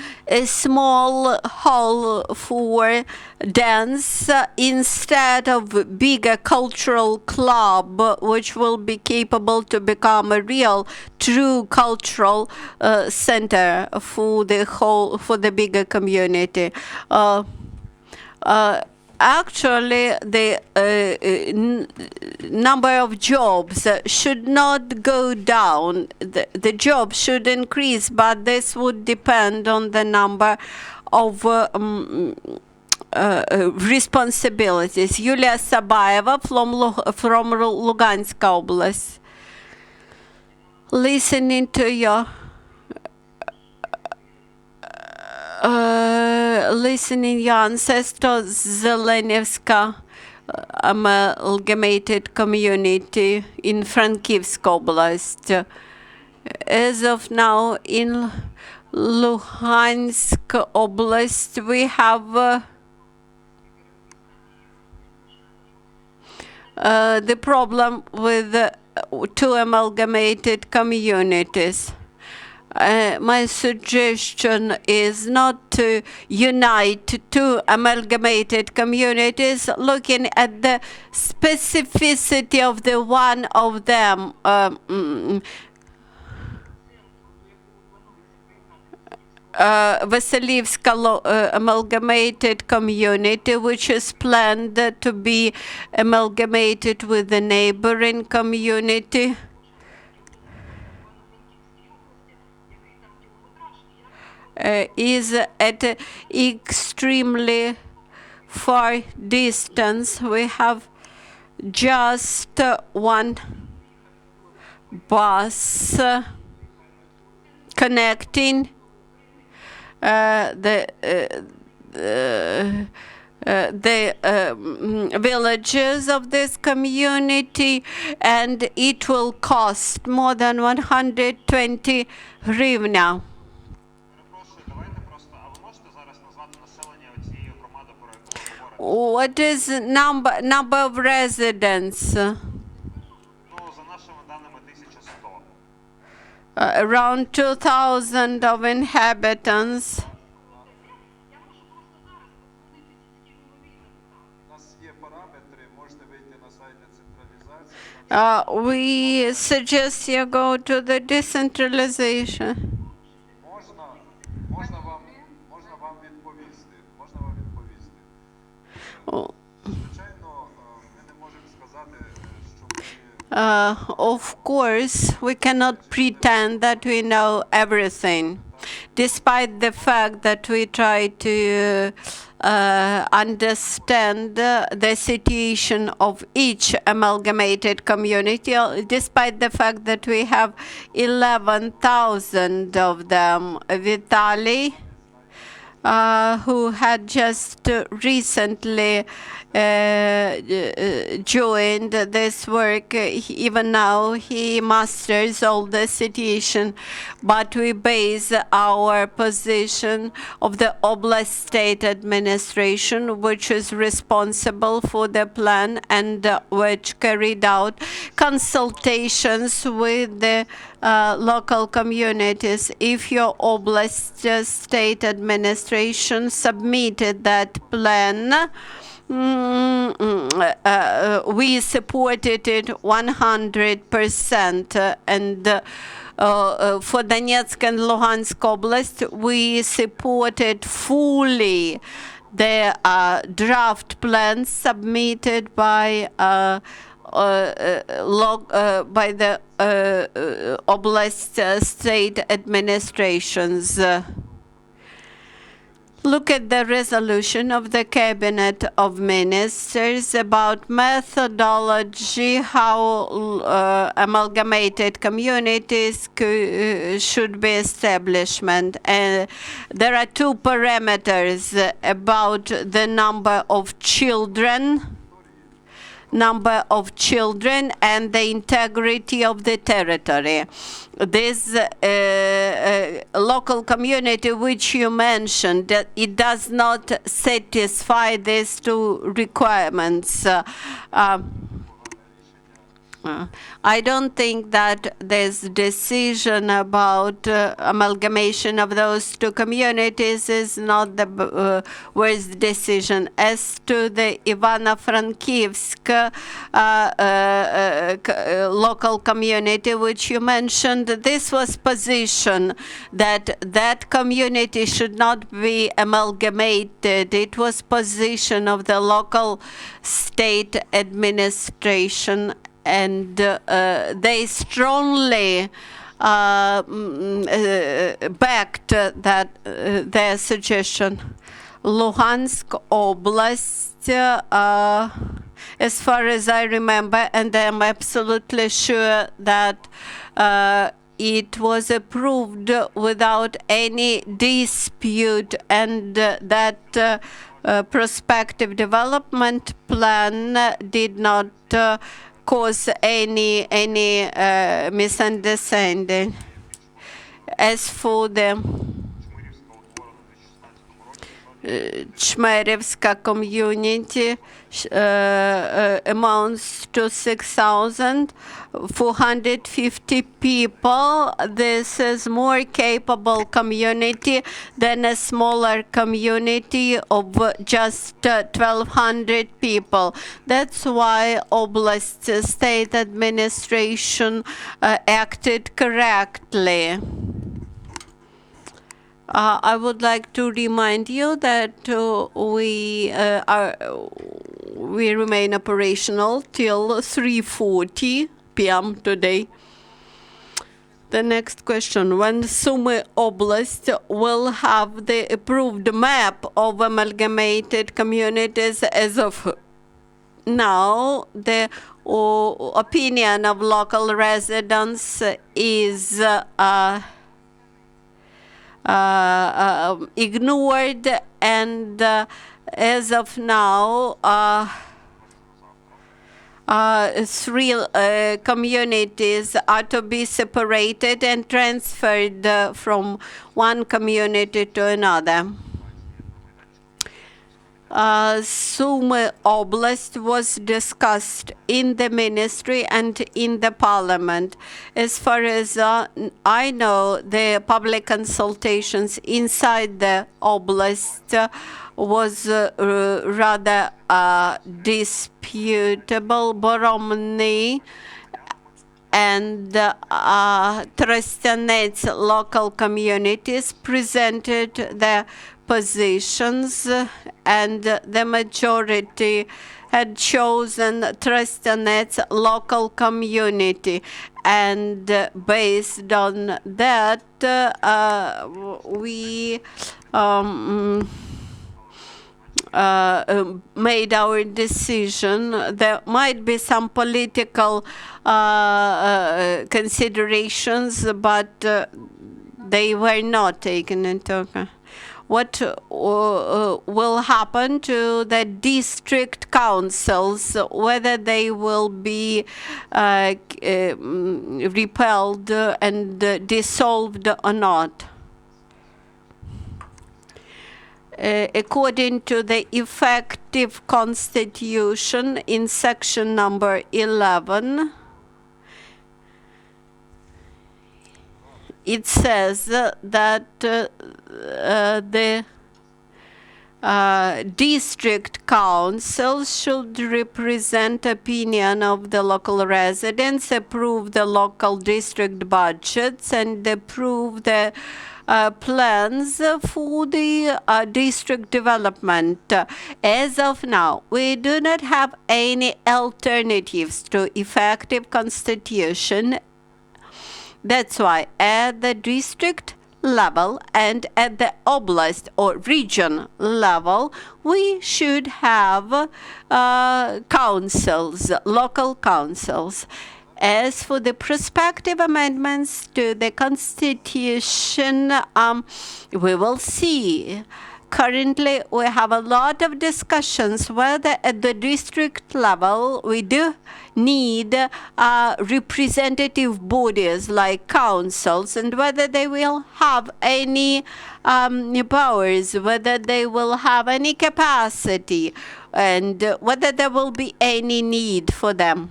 B: small hall for dance instead of bigger cultural club, which will be capable to become a real true cultural center for the bigger community. actually, the number of jobs should not go down. The jobs should increase, but this would depend on the number of responsibilities. Yulia Sabayeva from Lugansk Oblast. Listening to your ancestor Zelenevska amalgamated community in Frankivsk Oblast. As of now, in Luhansk Oblast, we have the problem with two amalgamated communities. My suggestion is not to unite two amalgamated communities, looking at the specificity of the one of them. Vasilivska amalgamated community, which is planned to be amalgamated with the neighboring community. Is at extremely far distance. We have just one bus connecting the villages of this community, and it will cost more than 120 hryvnia. What is number of residents? Around 2,000 of inhabitants. We suggest you go to the decentralization. Of course, we cannot pretend that we know everything, despite the fact that we try to understand the situation of each amalgamated community, despite the fact that we have 11,000 of them. Vitaliy, who had just recently joined this work. Even now, he masters all the situation, but we base our position of the Oblast State Administration, which is responsible for the plan and which carried out consultations with the local communities. If your Oblast State Administration submitted that plan, we supported it 100%, and for Donetsk and Luhansk Oblast, we supported fully the draft plans submitted by the Oblast State Administrations. Look at the resolution of the Cabinet of Ministers about methodology, how amalgamated communities should be established. There are two parameters about the number of children and the integrity of the territory. This local community which you mentioned, it does not satisfy these two requirements. I don't think that this decision about amalgamation of those two communities is not the worst decision. As to the Ivano-Frankivsk local community, which you mentioned, this was position that that community should not be amalgamated. It was position of the local state administration, and they strongly backed that their suggestion. Luhansk Oblast, as far as I remember, and I'm absolutely sure that it was approved without any dispute, and that prospective development plan did not cause any misunderstanding. As for the Chmerevska community, amounts to 6,450 people. This is more capable community than a smaller community of just 1,200 people. That's why Oblast state administration acted correctly. I would like to remind you that we remain operational till 3:40 p.m. today. The next question: when Sumy Oblast will have the approved map of amalgamated communities? As of now, the opinion of local residents is ignored, and as of now, three communities are to be separated and transferred from one community to another. Sumy Oblast was discussed in the ministry and in the parliament. As far as I know, the public consultations inside the oblast was rather disputable. Boromny and Trostyanets local communities presented their positions, and the majority had chosen Trostyanets local community, and based on that we made our decision. There might be some political considerations, but they were not taken into account. What will happen to the district councils, whether they will be repelled and dissolved or not? According to the effective constitution in section number 11, it says that the district council should represent opinion of the local residents, approve the local district budgets, and approve the plans for the district development. As of now, we do not have any alternatives to effective constitution. That's why at the district level and at the oblast or region level, we should have councils, local councils. As for the prospective amendments to the constitution, we will see. Currently, we have a lot of discussions whether at the district level we do need representative bodies like councils, and whether they will have any powers, whether they will have any capacity, and whether there will be any need for them.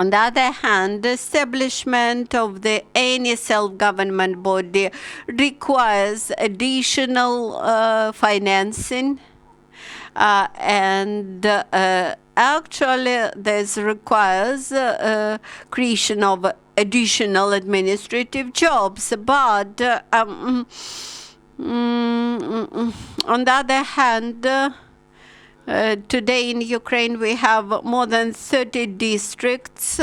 B: On the other hand, the establishment of any self-government body requires additional financing, and actually this requires creation of additional administrative jobs. But on the other hand, today in Ukraine we have more than 30 districts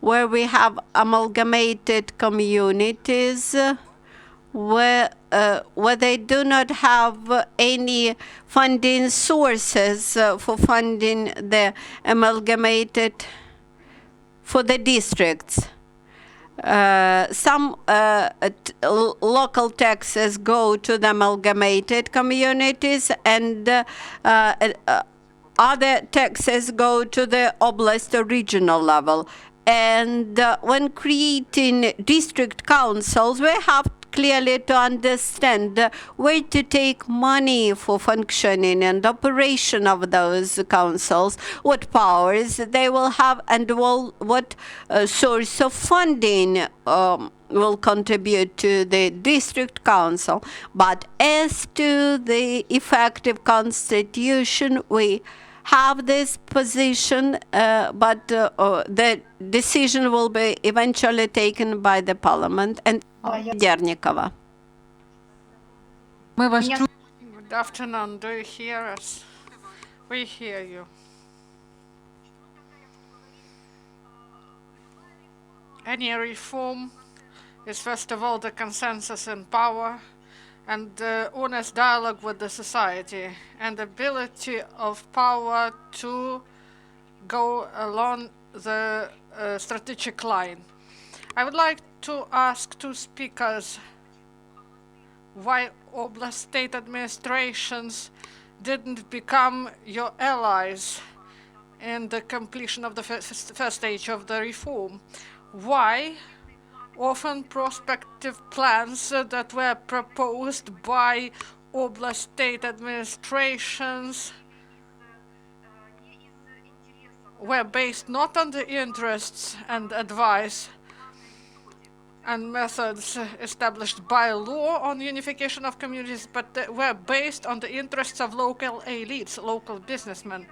B: where we have amalgamated communities where they do not have any funding sources for funding the amalgamated for the districts. Some local taxes go to the amalgamated communities, and other taxes go to the oblast or regional level. And when creating district councils, we have clearly to understand where to take money for functioning and operation of those councils, what powers they will have, and what source of funding will contribute to the district council. But as to the effective constitution, we have this position, but the decision will be eventually taken by the parliament. And Dernikova.
A: Good afternoon. Do you hear us? We hear you. Any reform is first of all the consensus in power and honest dialogue with the society and ability of power to go along the strategic line. I would like to ask two speakers why oblast state administrations didn't become your allies in the completion of the first stage of the reform. Why often prospective plans that were proposed by oblast state administrations were based not on the interests and advice and methods established by law on unification of communities, but they were based on the interests of local elites, local businessmen.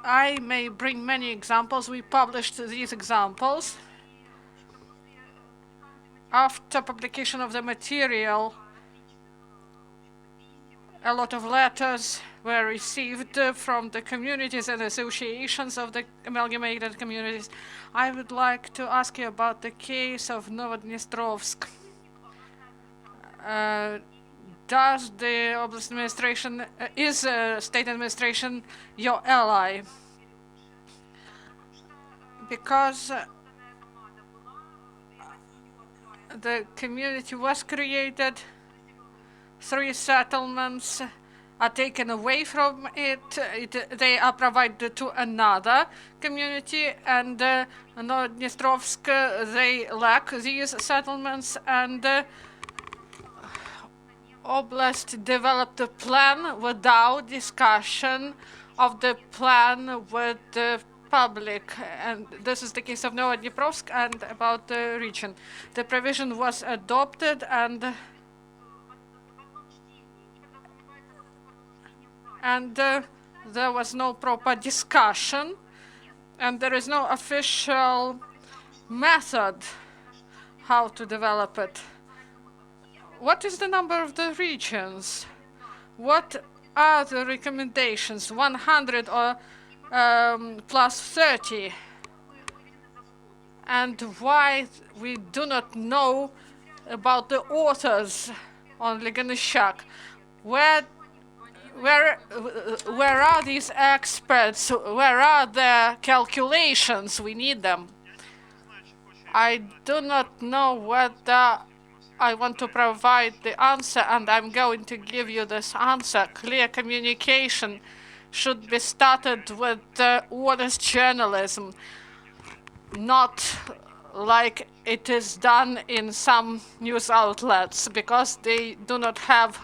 A: I may bring many examples. We published these examples. After publication of the material, a lot of letters were received from the communities and associations of the amalgamated communities. I would like to ask you about the case of Novodnestrovsk. Does the oblast administration, is state administration your ally? Because the community was created, 3 settlements are taken away from it, they are provided to another community, and Novodnestrovsk, they lack these settlements, and Oblast developed a plan without discussion of the plan with the public, and this is the case of Novodnestrovsk and about the region. The provision was adopted, and there was no proper discussion, and there is no official method how to develop it. What is the number of the regions? What are the recommendations? 100 or plus 30? And why we do not know about the authors on Liganishak? Where are these experts? Where are their calculations? We need them. I do not know whether I want to provide the answer, and I'm going to give you this answer. Clear communication should be started with honest journalism, not like it is done in some news outlets, because they do not have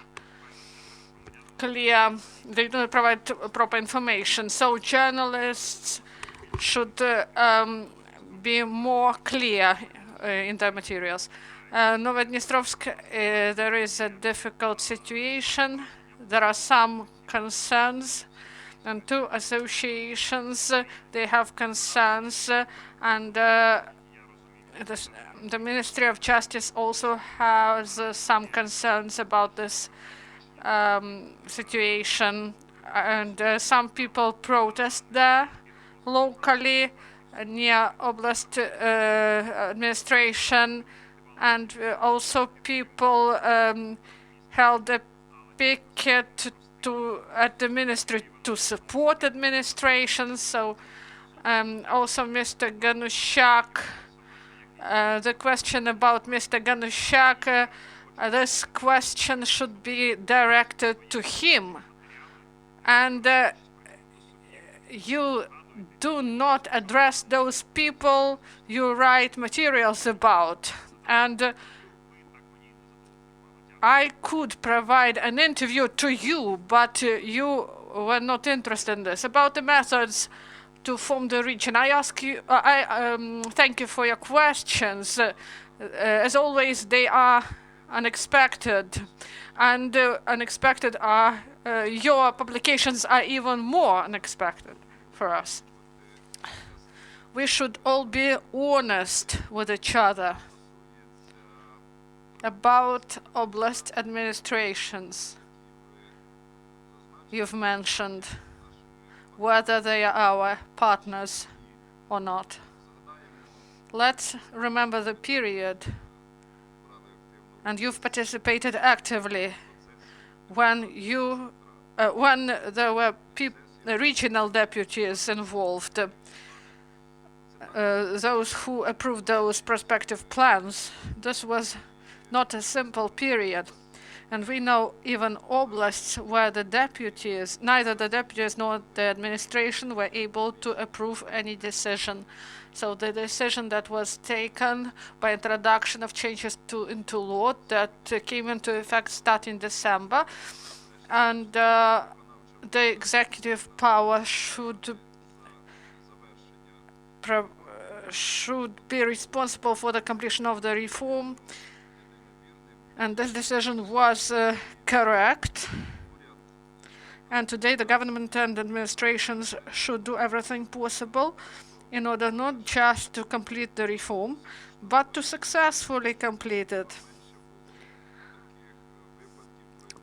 A: they do not provide proper information. So journalists should be more clear in the materials. Novodnestrovsk, there is a difficult situation. There are some concerns, and two associations, they have concerns, and the Ministry of Justice also has some concerns about this situation, and some people protest there locally near Oblast administration, and also people held a picket at the ministry to support administration. So also Mr. Ganushak, the question about Mr. Ganushak, this question should be directed to him, and you do not address those people you write materials about. And I could provide an interview to you, but you were not interested in this. About the methods to form the region, I ask you, thank you for your questions. As always, they are unexpected, and unexpected are your publications are even more unexpected for us. We should all be honest with each other about oblast administrations you've mentioned, whether they are our partners or not. Let's remember the period, and you've participated actively when there were regional deputies involved, those who approved those prospective plans. This was not a simple period, and we know even oblasts where the deputies, neither the deputies nor the administration were able to approve any decision. So the decision that was taken by introduction of changes into law that came into effect starting December, and the executive power should be responsible for the completion of the reform, and this decision was correct. And today the government and administrations should do everything possible in order not just to complete the reform, but to successfully complete it,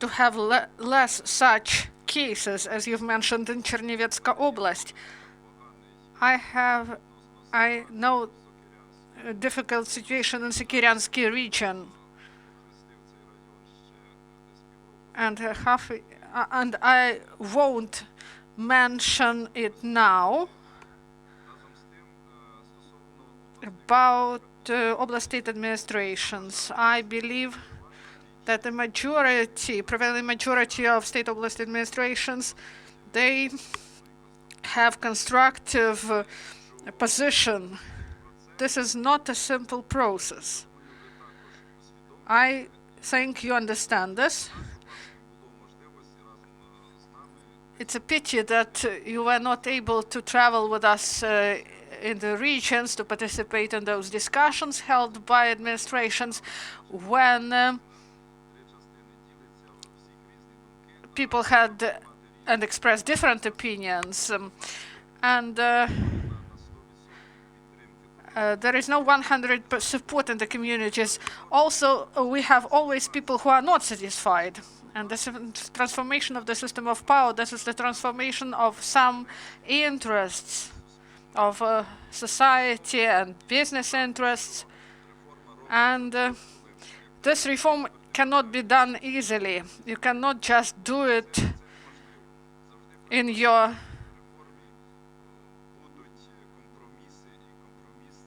A: to have less such cases as you've mentioned in Chernivtska Oblast. I know a difficult situation in Sikiryansky region, and I won't mention it now. About Oblast state administrations, I believe that the prevailing majority of state oblast administrations, they have constructive position. This is not a simple process. I think you understand this. It's a pity that you were not able to travel with us in the regions to participate in those discussions held by administrations when people had and expressed different opinions, and there is no 100% support in the communities. Also, we have always people who are not satisfied. And this transformation of the system of power, this is the transformation of some interests of society and business interests. And this reform cannot be done easily. You cannot just do it in your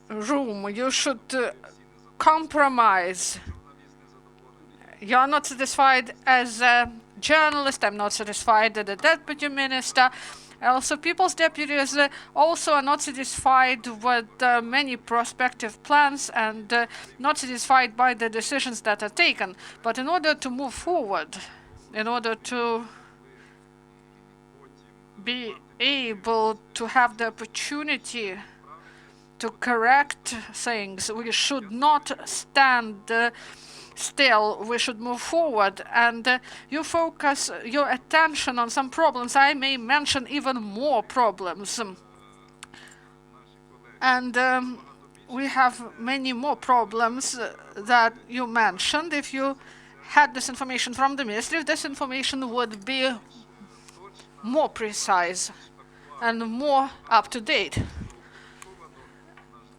A: room. You should compromise. You are not satisfied as a journalist. I'm not satisfied as a deputy minister. Also, people's deputies also are not satisfied with many prospective plans and not satisfied by the decisions that are taken. But in order to move forward, in order to be able to have the opportunity to correct things. We should not stand still. We should move forward. And you focus your attention on some problems. I may mention even more problems. And we have many more problems that you mentioned. If you had this information from the ministry, this information would be more precise and more up to date.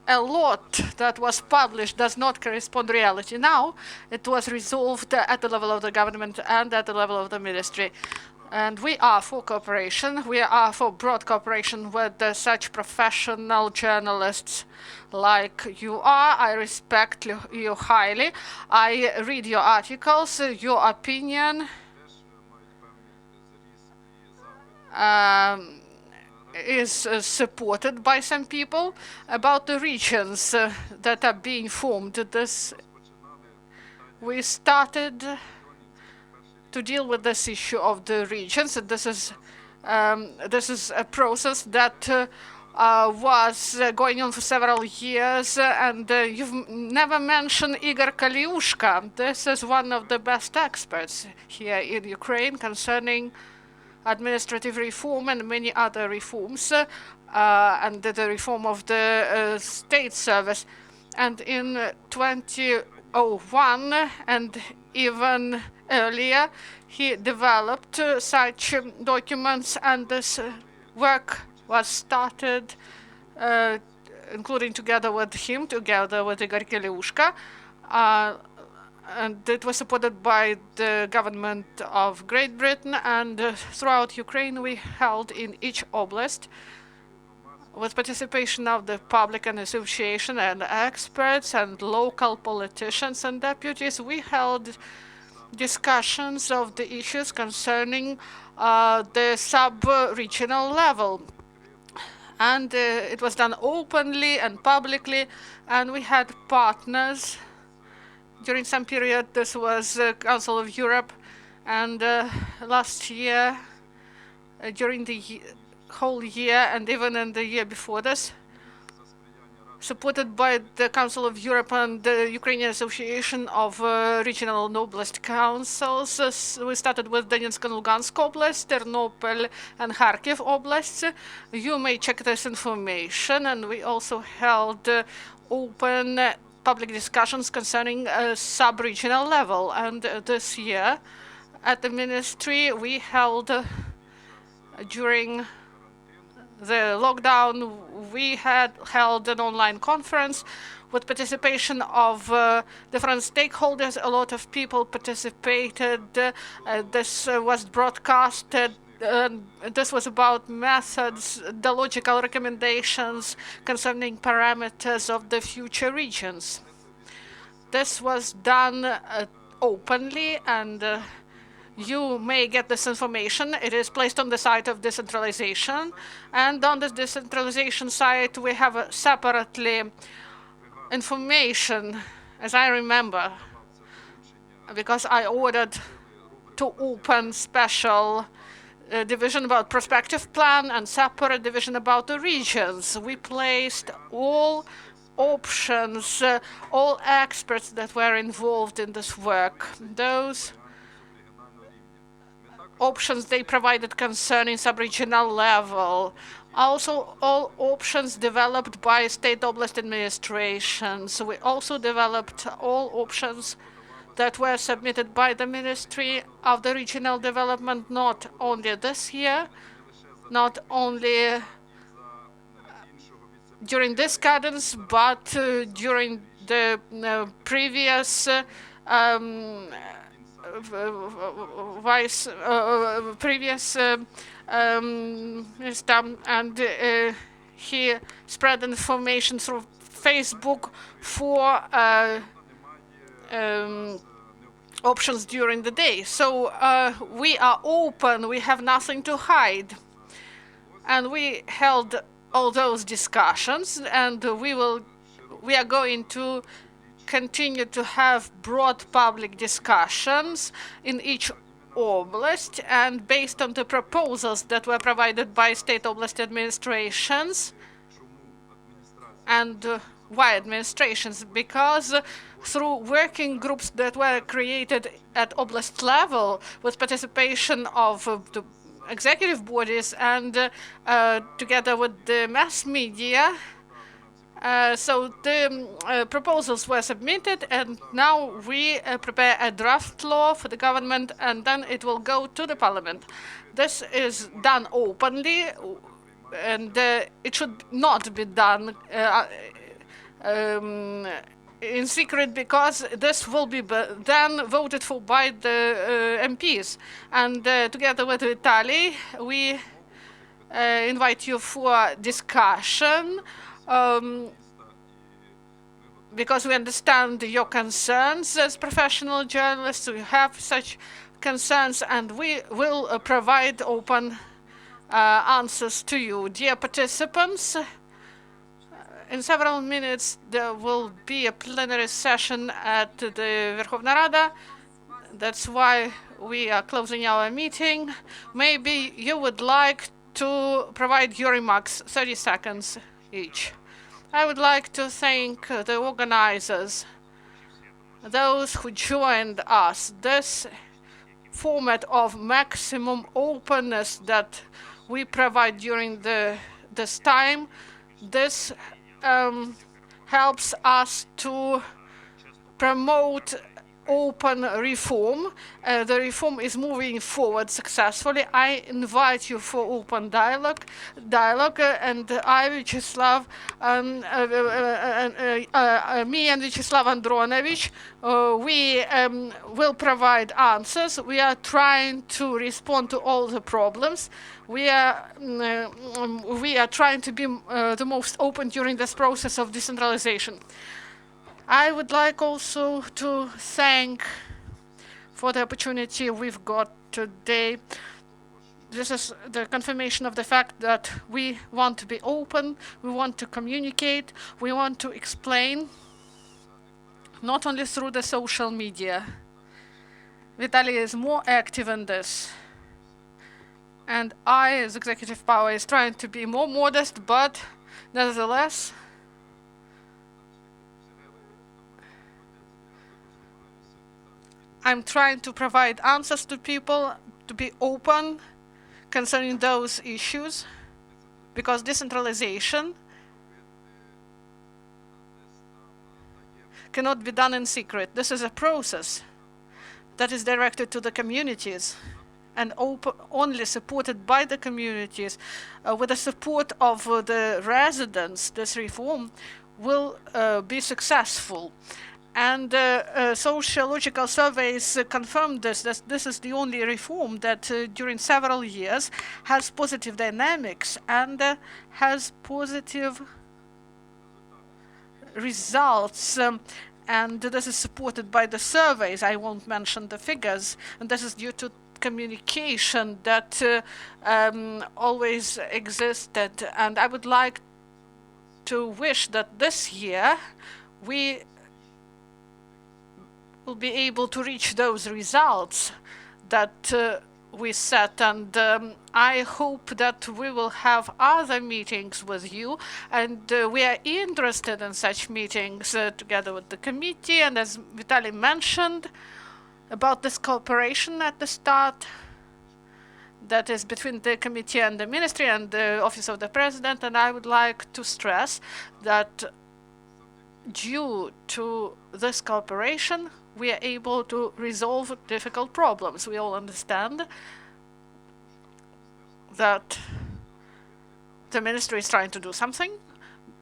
A: A lot that was published does not correspond to reality now. It was resolved at the level of the government and at the level of the ministry. And we are for cooperation. We are for broad cooperation with such professional journalists like you are. I respect you highly. I read your articles, your opinion is supported by some people about the regions that are being formed. We started to deal with this issue of the regions. This is a process that was going on for several years, and you've never mentioned Igor Kaliushka. This is one of the best experts here in Ukraine concerning administrative reform and many other reforms, and the reform of the state service. And in 2001 and even earlier, he developed such documents, and this work was started, including together with him, together with Igor Kaliushka, and it was supported by the government of Great Britain. And throughout Ukraine, we held in each oblast, with participation of the public and association and experts and local politicians and deputies, we held discussions of the issues concerning the sub-regional level. And it was done openly and publicly, and we had partners. During some period, this was Council of Europe, and last year, during the whole year, and even in the year before this, supported by the Council of Europe and the Ukrainian Association of Regional Noblest Councils. We started with Donetsk and Lugansk Oblast, Ternopil and Kharkiv Oblasts. You may check this information, and we also held open public discussions concerning a sub-regional level. And this year, at the ministry, we held during the lockdown, we had held an online conference with participation of different stakeholders. A lot of people participated. This was broadcasted. This was about methods, the logical recommendations concerning parameters of the future regions. This was done openly, and you may get this information. It is placed on the site of decentralization, and on this decentralization site we have separately information, as I remember, because I ordered to open special division about prospective plan and separate division about the regions. We placed all options, all experts that were involved in this work. Those options they provided concerning sub-regional level. Also, all options developed by state oblast administrations. We also developed all options that were submitted by the Ministry of the Regional Development, not only this year, not only during this cadence, but during the previous minister, and he spread information through Facebook for options during the day. So we are open, we have nothing to hide. And we held all those discussions, and we are going to continue to have broad public discussions in each Oblast, and based on the proposals that were provided by state oblast administrations and why administrations, because through working groups that were created at oblast level with participation of the executive bodies and together with the mass media. So the proposals were submitted, and now we prepare a draft law for the government, and then it will go to the parliament. This is done openly, and it should not be done in secret, because this will be then voted for by the MPs. And together with Vitaliy, we invite you for discussion. Because we understand your concerns as professional journalists, we have such concerns, and we will provide open answers to you. Dear participants, in several minutes there will be a plenary session at the Verkhovna Rada. That's why we are closing our meeting. Maybe you would like to provide your remarks, 30 seconds each. I would like to thank the organizers, those who joined us. This format of maximum openness that we provide during this time, this helps us to promote open reform. The reform is moving forward successfully. I invite you for open dialogue, and I, Viacheslav, me and Viacheslav Andronovich, we will provide answers. We are trying to respond to all the problems. We are trying to be the most open during this process of decentralization. I would like also to thank for the opportunity we've got today. This is the confirmation of the fact that we want to be open, we want to communicate, we want to explain, not only through the social media. Vitaliy is more active in this. And I, as executive power, is trying to be more modest, but nevertheless, I'm trying to provide answers to people, to be open concerning those issues, because decentralization cannot be done in secret. This is a process that is directed to the communities and only supported by the communities. With the support of the residents, this reform will be successful. And sociological surveys confirm this, that this is the only reform that during several years has positive dynamics and has positive results. And this is supported by the surveys. I won't mention the figures. And this is due to communication that always existed. And I would like to wish that this year we will be able to reach those results that we set, and I hope that we will have other meetings with you, and we are interested in such meetings together with the committee. And as Vitaliy mentioned about this cooperation at the start, that is between the committee and the ministry and the office of the president, and I would like to stress that due to this cooperation, we are able to resolve difficult problems. We all understand that the ministry is trying to do something,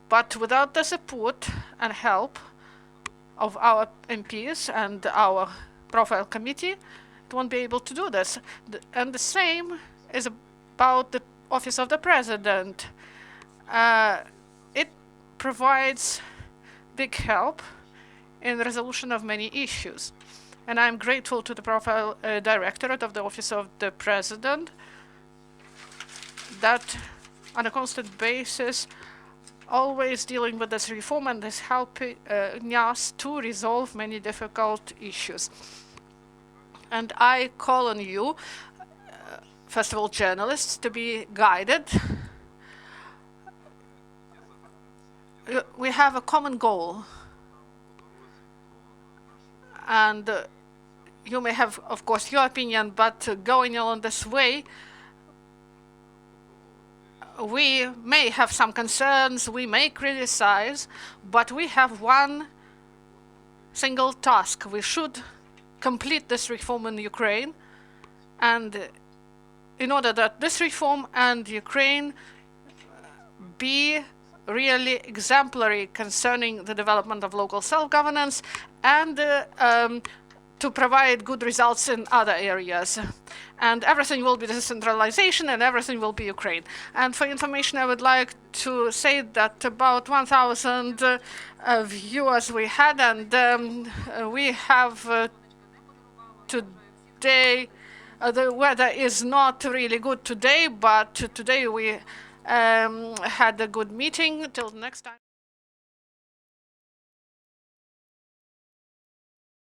A: but without the support and help of our MPs and our profile committee, it won't be able to do this. And the same is about the office of the president. It provides big help in the resolution of many issues. And I'm grateful to the profile directorate of the Office of the President that on a constant basis always dealing with this reform and is helping us to resolve many difficult issues. And I call on you, first of all, journalists, to be guided. We have a common goal. And you may have, of course, your opinion, but going along this way, we may have some concerns, we may criticize, but we have one single task. We should complete this reform in Ukraine, and in order that this reform and Ukraine be really exemplary concerning the development of local self-governance and to provide good results in other areas. And everything will be decentralization and everything will be Ukraine. And for information, I would like to say that about 1,000 viewers we had, and we have today, the weather is not really good today, but today we had a good meeting. Till next time.